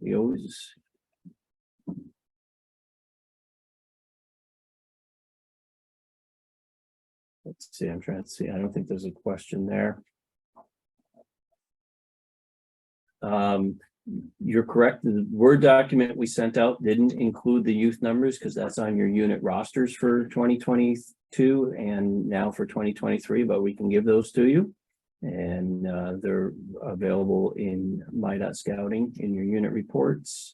We always let's see, I'm trying to see. I don't think there's a question there. You're correct. The Word document we sent out didn't include the youth numbers because that's on your unit rosters for 2022 and now for 2023, but we can give those to you. And they're available in my.scouting in your unit reports.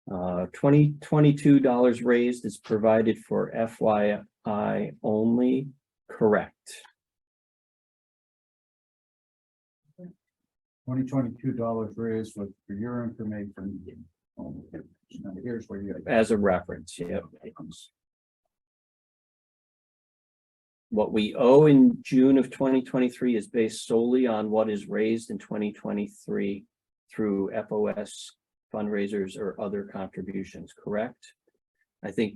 $2022 raised is provided for FYI only, correct? $2022 raised with, for your information. Here's where you. As a reference, yep. What we owe in June of 2023 is based solely on what is raised in 2023 through FOS fundraisers or other contributions, correct? I think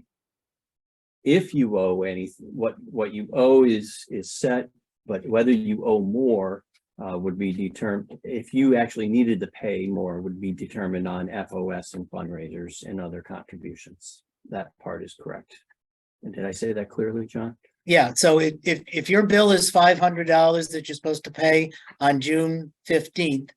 if you owe anything, what you owe is set, but whether you owe more would be determined. If you actually needed to pay more, would be determined on FOS and fundraisers and other contributions. That part is correct. And did I say that clearly, John? Yeah, so if your bill is $500 that you're supposed to pay on June 15th,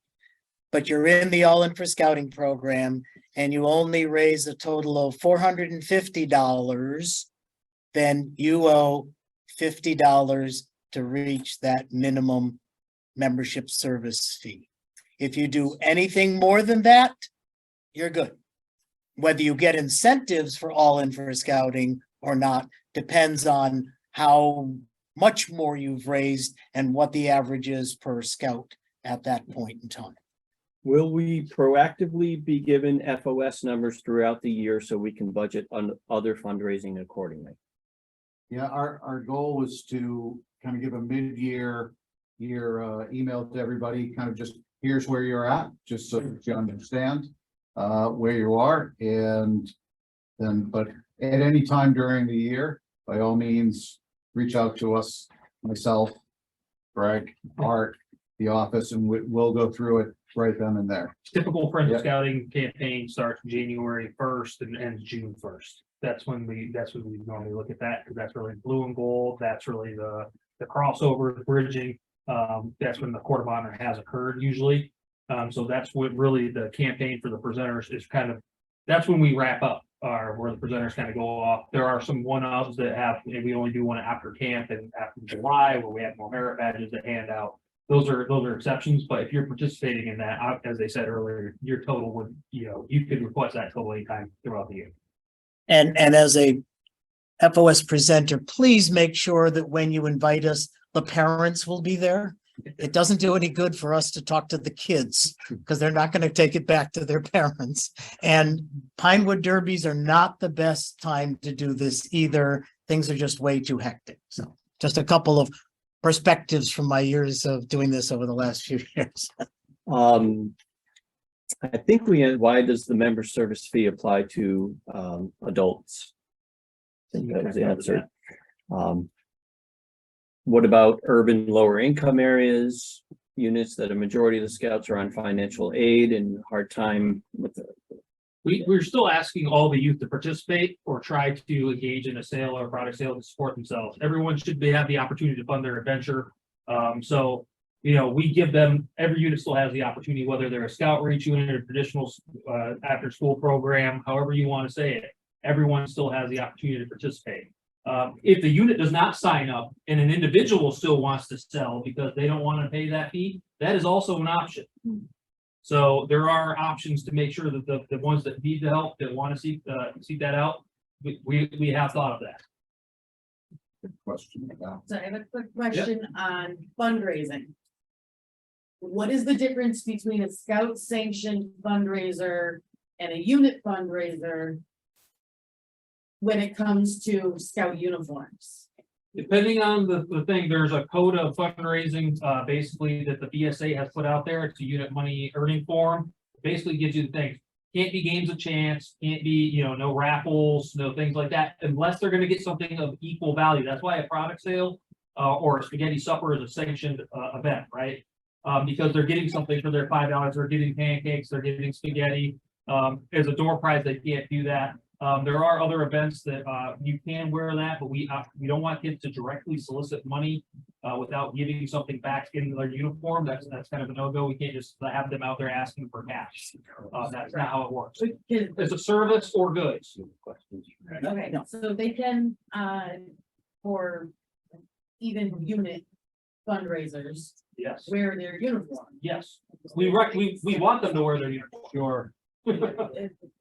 but you're in the All In for Scouting program and you only raise a total of $450, then you owe $50 to reach that minimum membership service fee. If you do anything more than that, you're good. Whether you get incentives for All In for Scouting or not depends on how much more you've raised and what the average is per scout at that point in time. Will we proactively be given FOS numbers throughout the year so we can budget on other fundraising accordingly? Yeah, our goal was to kind of give a mid-year email to everybody, kind of just here's where you're at, just so that you understand where you are, and then but at any time during the year, by all means, reach out to us, myself, Greg, Art, the office, and we'll go through it right then and there. Typical Friends of Scouting campaign starts January 1st and ends June 1st. That's when we normally look at that, because that's really blue and gold. That's really the crossover, bridging. That's when the Court of Honor has occurred usually. So that's what really the campaign for the presenters is kind of, that's when we wrap up where the presenters kind of go off. There are some one-offs that have, and we only do one after camp and after July where we have more merit badges to hand out. Those are exceptions, but if you're participating in that, as they said earlier, your total would, you could request that total anytime throughout the year. And as a FOS presenter, please make sure that when you invite us, the parents will be there. It doesn't do any good for us to talk to the kids because they're not going to take it back to their parents. And Pinewood Derbies are not the best time to do this either. Things are just way too hectic. So just a couple of perspectives from my years of doing this over the last few years. I think why does the member service fee apply to adults? I think that was the answer. What about urban lower income areas, units that a majority of the scouts are on financial aid and hard time with We're still asking all the youth to participate or try to engage in a sale or product sale to support themselves. Everyone should have the opportunity to fund their adventure. So, you know, we give them, every unit still has the opportunity, whether they're a scout reach unit or traditional after school program, however you want to say it, everyone still has the opportunity to participate. If the unit does not sign up and an individual still wants to sell because they don't want to pay that fee, that is also an option. So there are options to make sure that the ones that need the help, that want to seek that out, we have thought of that. Good question about. So I have a quick question on fundraising. What is the difference between a scout sanctioned fundraiser and a unit fundraiser when it comes to scout uniforms? Depending on the thing, there's a code of fundraising, basically that the BSA has put out there. It's a unit money earning form. Basically gives you the things. Can't be games of chance, can't be, you know, no raffles, no things like that, unless they're gonna get something of equal value. That's why a product sale or a spaghetti supper is a sanctioned event, right? Because they're getting something for their $5, they're getting pancakes, they're getting spaghetti. As a door prize, they can't do that. There are other events that you can wear that, but we don't want kids to directly solicit money without giving something back in their uniform. That's kind of a no-go. We can't just have them out there asking for cash. That's not how it works. It's a service or goods. Okay, so they can, for even unit fundraisers, Yes, wear their uniform. yes. We want them to wear their uniform. Sure.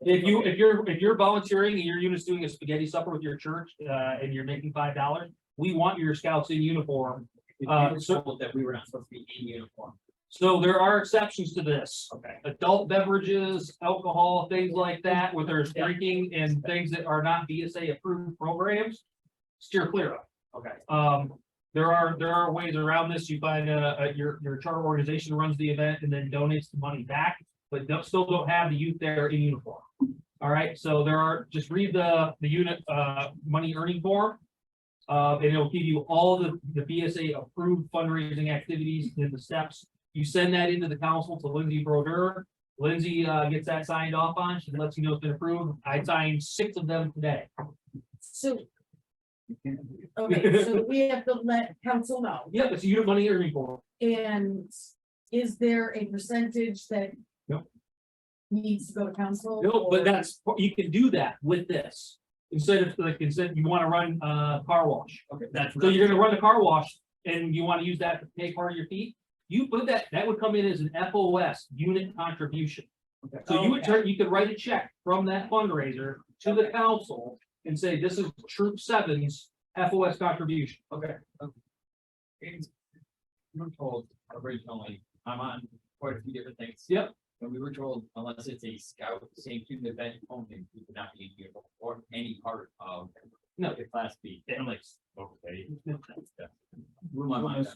If you're volunteering and your unit's doing a spaghetti supper with your church and you're making $5, we want your scouts in uniform. That we were not supposed to be in uniform. So there are exceptions to this. Okay. Adult beverages, alcohol, things like that, where there's drinking and things that are not BSA approved programs, steer clear of. Okay. There are ways around this. You find your charter organization runs the event and then donates the money back, but still don't have the youth there in uniform. All right, so just read the unit money earning form. And it'll give you all the BSA approved fundraising activities and the steps. You send that into the council to Lindsay Brodeur. Lindsay gets that signed off on. She lets you know it's been approved. I signed 6 of them today. So, okay, so we have to let council know. Yeah, it's a unit money earning form. And is there a percentage that needs to go to council? No, but or- you can do that with this. Instead of you want to run car wash. Okay, so you're gonna run a car wash and you want to use that to pay part of your fee. You put that would come in as an FOS unit contribution. Okay. So you could write a check from that fundraiser to the council and say, this is Troop 7's FOS contribution. Okay. We were told originally, I'm on quite a few different things. Yep. And we were told, unless it's a scout, same student event only, we would not be able or any part of the class B. And I'm like, okay. Blew my mind.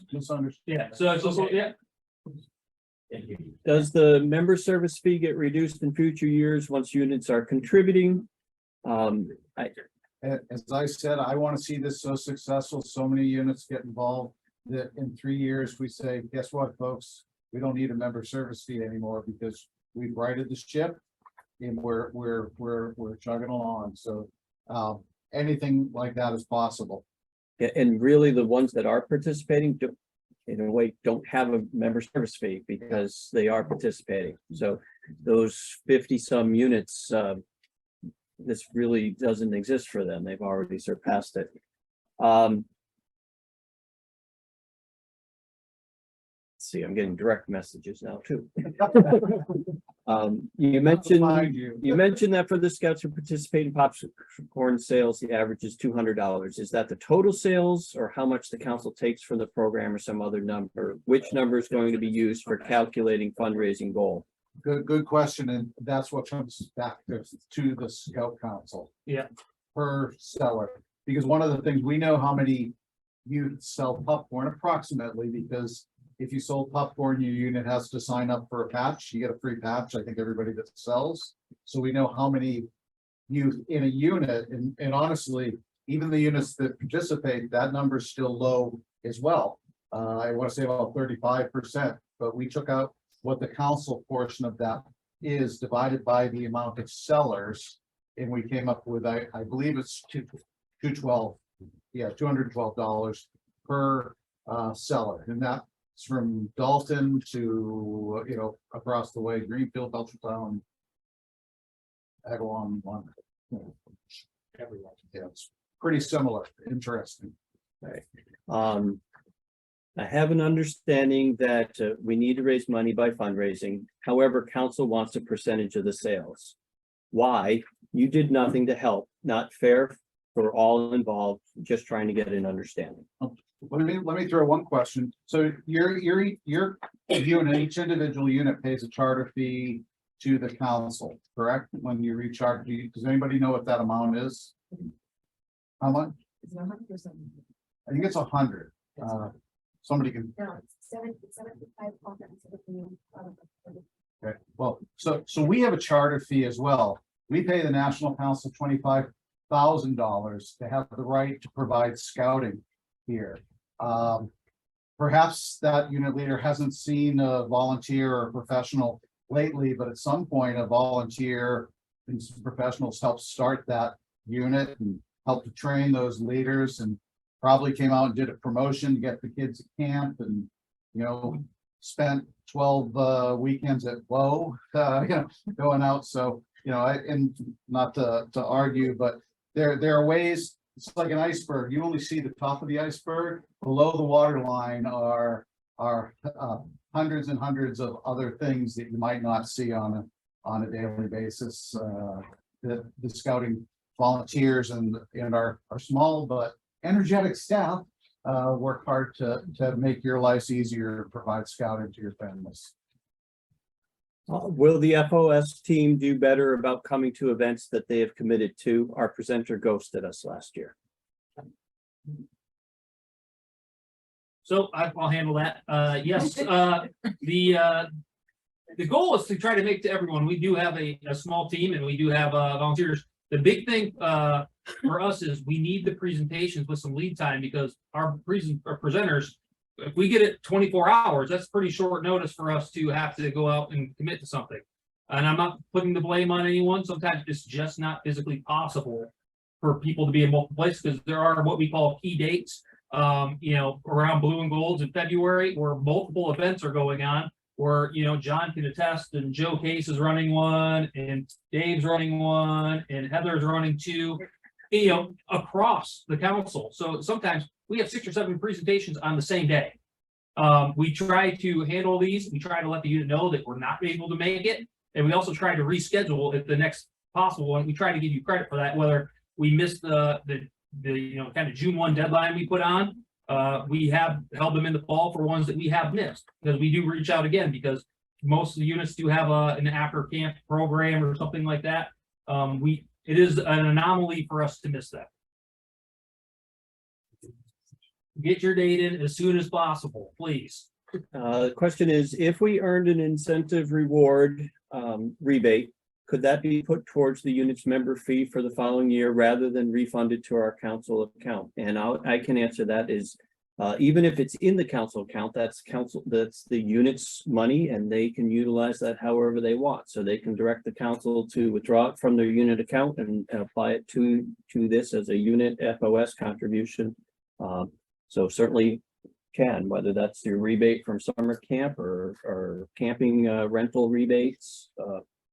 Yeah, so yeah. Thank you. Does the member service fee get reduced in future years once units are contributing? As I said, I want to see this so successful, so many units get involved, that in 3 years, we say, guess what, folks? We don't need a member service fee anymore because we've righted the ship and we're chugging along. So anything like that is possible. And really, the ones that are participating in a way don't have a member service fee because they are participating. So those 50 some units, this really doesn't exist for them. They've already surpassed it. See, I'm getting direct messages now too. You mentioned that for the scouts who participate in popcorn sales, the average is $200. Is that the total sales or how much the council takes from the program or some other number? Which number is going to be used for calculating fundraising goal? Good question. And that's what comes back to the Scout Council. Yeah. Per seller, because one of the things we know how many youth sell popcorn approximately, because if you sold popcorn, your unit has to sign up for a patch. You get a free patch. I think everybody that sells. So we know how many youth in a unit, and honestly, even the units that participate, that number is still low as well. I want to say about 35%, but we took out what the council portion of that is divided by the amount of sellers. And we came up with, I believe it's $212 per seller. And that's from Dalton to, across the way, Greenfield, Belchertown, Agawam, everyone. Yeah, it's pretty similar. Interesting. Okay. I have an understanding that we need to raise money by fundraising. However, council wants a percentage of the sales. Why? You did nothing to help. Not fair for all involved, just trying to get an understanding. Let me throw one question. So your unit, each individual unit pays a charter fee to the council, correct? When you recharge, does anybody know what that amount is? How much? It's 100%. I think it's 100. Somebody can. No, it's 75. Okay, well, so we have a charter fee as well. We pay the National Council $25,000 to have the right to provide scouting here. Perhaps that unit leader hasn't seen a volunteer or a professional lately, but at some point a volunteer and some professionals helped start that unit and helped to train those leaders, and probably came out and did a promotion to get the kids at camp, and spent 12 weekends at Low, going out. So and not to argue, but there are ways. It's like an iceberg. You only see the top of the iceberg. Below the water line are hundreds and hundreds of other things that you might not see on a daily basis. The scouting volunteers and our small but energetic staff work hard to make your lives easier, provide scouting to your families. Will the FOS team do better about coming to events that they have committed to? Our presenter ghosted us last year. So I'll handle that. Yes, the goal is to try to make to everyone. We do have a small team and we do have volunteers. The big thing for us is we need the presentations with some lead time, because our presenters, if we get it 24 hours, that's pretty short notice for us to have to go out and commit to something. And I'm not putting the blame on anyone. Sometimes it's just not physically possible for people to be in multiple places, because there are what we call key dates, around Blue and Golds in February, where multiple events are going on, where, John can attest, and Joe Case is running one, and Dave's running one, and Heather's running two, across the council. So sometimes we have 6 or 7 presentations on the same day. We try to handle these. We try to let the unit know that we're not able to make it. And we also try to reschedule at the next possible one. We try to give you credit for that, whether we missed the kind of June 1 deadline we put on. We have held them in the fall for ones that we have missed, because we do reach out again, because most of the units do have an after camp program or something like that. It is an anomaly for us to miss that. Get your date in as soon as possible, please. The question is, if we earned an incentive reward rebate, could that be put towards the unit's member fee for the following year rather than refunded to our council account? And I can answer that is, even if it's in the council account, that's the unit's money, and they can utilize that however they want. So they can direct the council to withdraw it from their unit account and apply it to this as a unit FOS contribution. So certainly can, whether that's your rebate from summer camp or camping rental rebates.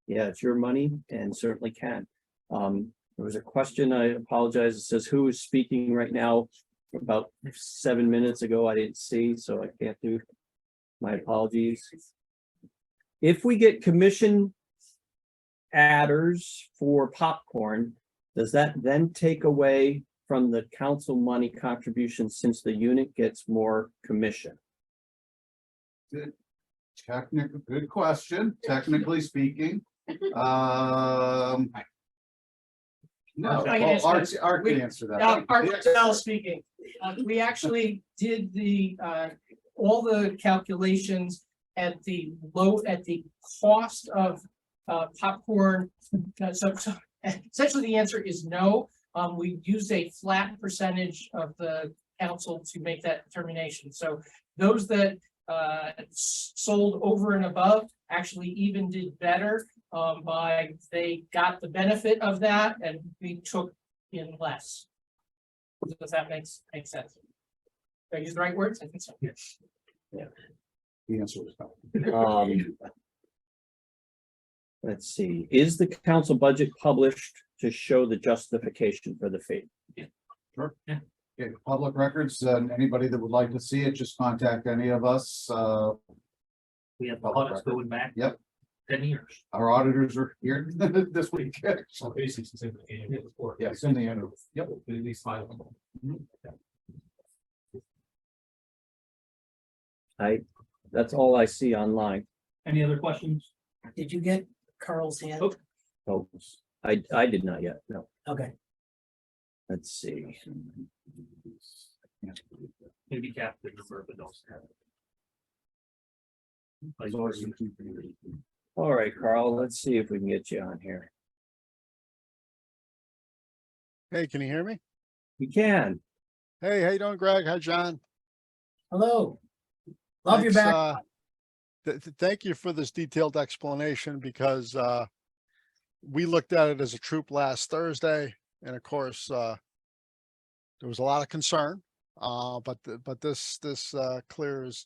Yeah, it's your money, and certainly can. There was a question, I apologize. It says, who is speaking right now? About 7 minutes ago, I didn't see, so I can't do. My apologies. If we get commission adders for popcorn, does that then take away from the council money contribution, since the unit gets more commission? Good question. Technically speaking, no, Art can answer that. Art speaking. We actually did all the calculations at the cost of popcorn. So essentially the answer is no. We used a flat percentage of the council to make that determination. So those that sold over and above actually even did better by they got the benefit of that and we took in less. Does that make sense? Did I use the right words? I think so. Yes. The answer is no. Let's see, is the council budget published to show the justification for the fee? Sure. Yeah. Okay, public records, and anybody that would like to see it, just contact any of us. We have Public audits record. going back Yep, 10 years. our auditors are here this week. So basically, it's in the annual report. Yes, in the end. Yep. At least 5 of them. That's all I see online. Any other questions? Did you get Carl's hand? Oh. Oh, I did not yet, no. Okay. Let's see. Maybe cap the number of adults. All right, Carl, let's see if we can get you on here. Hey, can you hear me? We can. Hey, how you doing, Greg? Hi, John. Hello. Love you Thanks, back. Thank you for this detailed explanation because we looked at it as a troop last Thursday, and of course there was a lot of concern, but this clears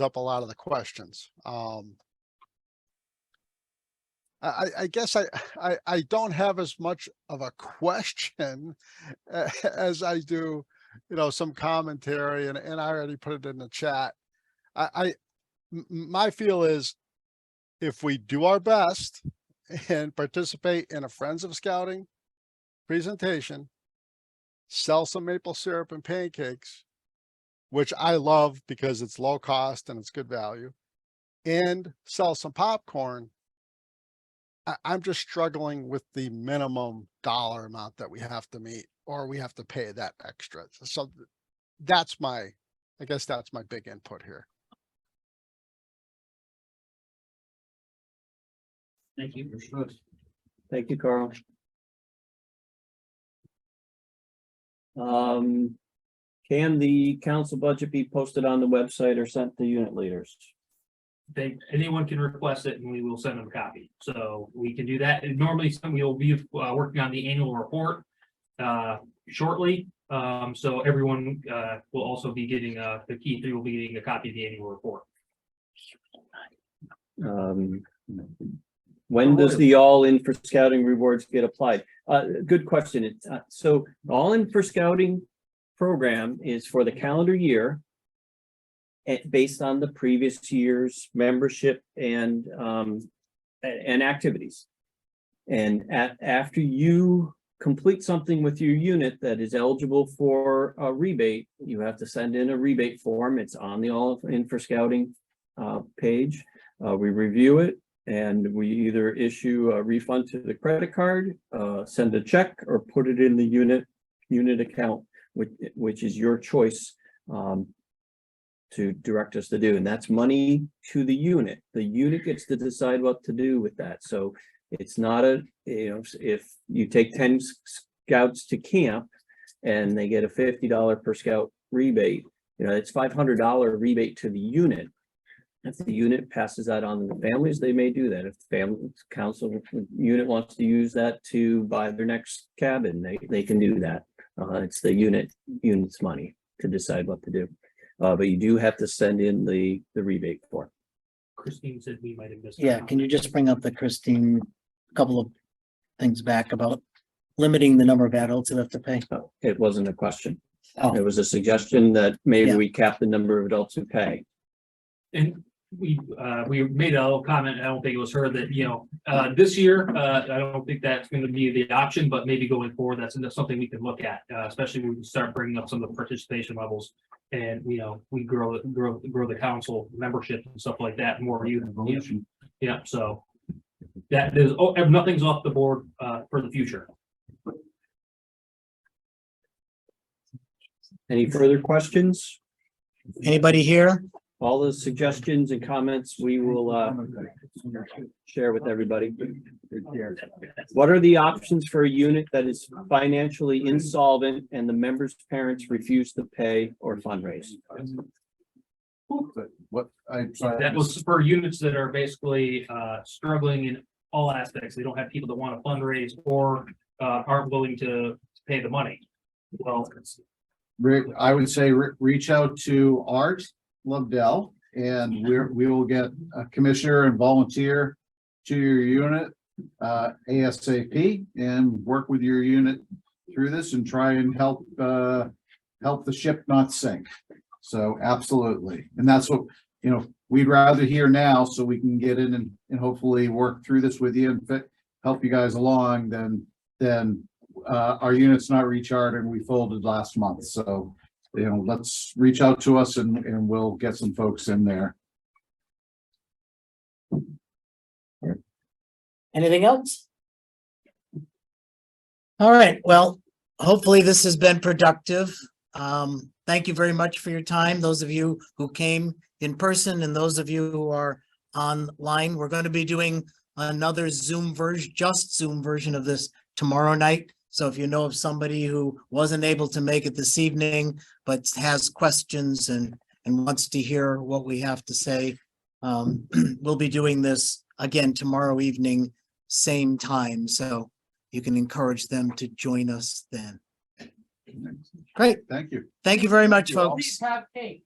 up a lot of the questions. I guess I don't have as much of a question as I do, some commentary, and I already put it in the chat. My feel is if we do our best and participate in a Friends of Scouting presentation, sell some maple syrup and pancakes, which I love because it's low cost and it's good value, and sell some popcorn, I'm just struggling with the minimum dollar amount that we have to meet, or we have to pay that extra. So I guess that's my big input here. Thank you. Understood. Thank you, Carl. Can the council budget be posted on the website or sent to unit leaders? Anyone can request it and we will send them a copy. So we can do that. And normally we'll be working on the annual report shortly. So everyone will also be getting the key three will be getting a copy of the annual report. When does the all in for scouting rewards get applied? Good question. It's so all in for scouting program is for the calendar year, based on the previous year's membership and activities. And after you complete something with your unit that is eligible for a rebate, you have to send in a rebate form. It's on the all in for scouting page. We review it and we either issue a refund to the credit card, send a check, or put it in the unit account, which is your choice to direct us to do. And that's money to the unit. The unit gets to decide what to do with that. So it's not if you take 10 scouts to camp and they get a $50 per scout rebate, it's $500 rebate to the unit. If the unit passes that on to the families, they may do that. If the family council unit wants to use that to buy their next cabin, they can do that. It's the unit's money to decide what to do. But you do have to send in the rebate form. Christine said we might have missed. Yeah, can you just bring up the Christine, couple of things back about limiting the number of adults that have to pay? It wasn't a question. Oh. It was a suggestion that maybe Yeah. we cap the number of adults who pay. And we made a little comment. I don't think it was heard that, this year, I don't think that's going to be the option, but maybe going forward, that's something we can look at, especially when we start bringing up some of the participation levels and, we grow the council membership and stuff like that, more youth. Yeah. So that is, nothing's off the board, for the future. Any further questions? Anybody here? All the suggestions and comments we will share with everybody. What are the options for a unit that is financially insolvent and the members' parents refuse to pay or fundraise? What I'm sorry. That was for units that are basically struggling in all aspects. They don't have people that want to fundraise or aren't willing to pay the money. Well, I would say reach out to Art Lovedell, and we will get a commissioner and volunteer to your unit ASAP, and work with your unit through this and try and help the ship not sink. So absolutely. And that's what, we'd rather hear now, so we can get in and hopefully work through this with you and help you guys along than our unit's not rechartered and we folded last month. So, let's reach out to us and we'll get some folks in there. Anything else? All right, well, hopefully this has been productive. Thank you very much for your time. Those of you who came in person and those of you who are online, we're going to be doing another Zoom version of this tomorrow night. So if you know of somebody who wasn't able to make it this evening, but has questions and wants to hear what we have to say, we'll be doing this again tomorrow evening, same time. So you can encourage them to join us then. Great. Thank you. Thank you very much, Thank you all. folks. Please have cake.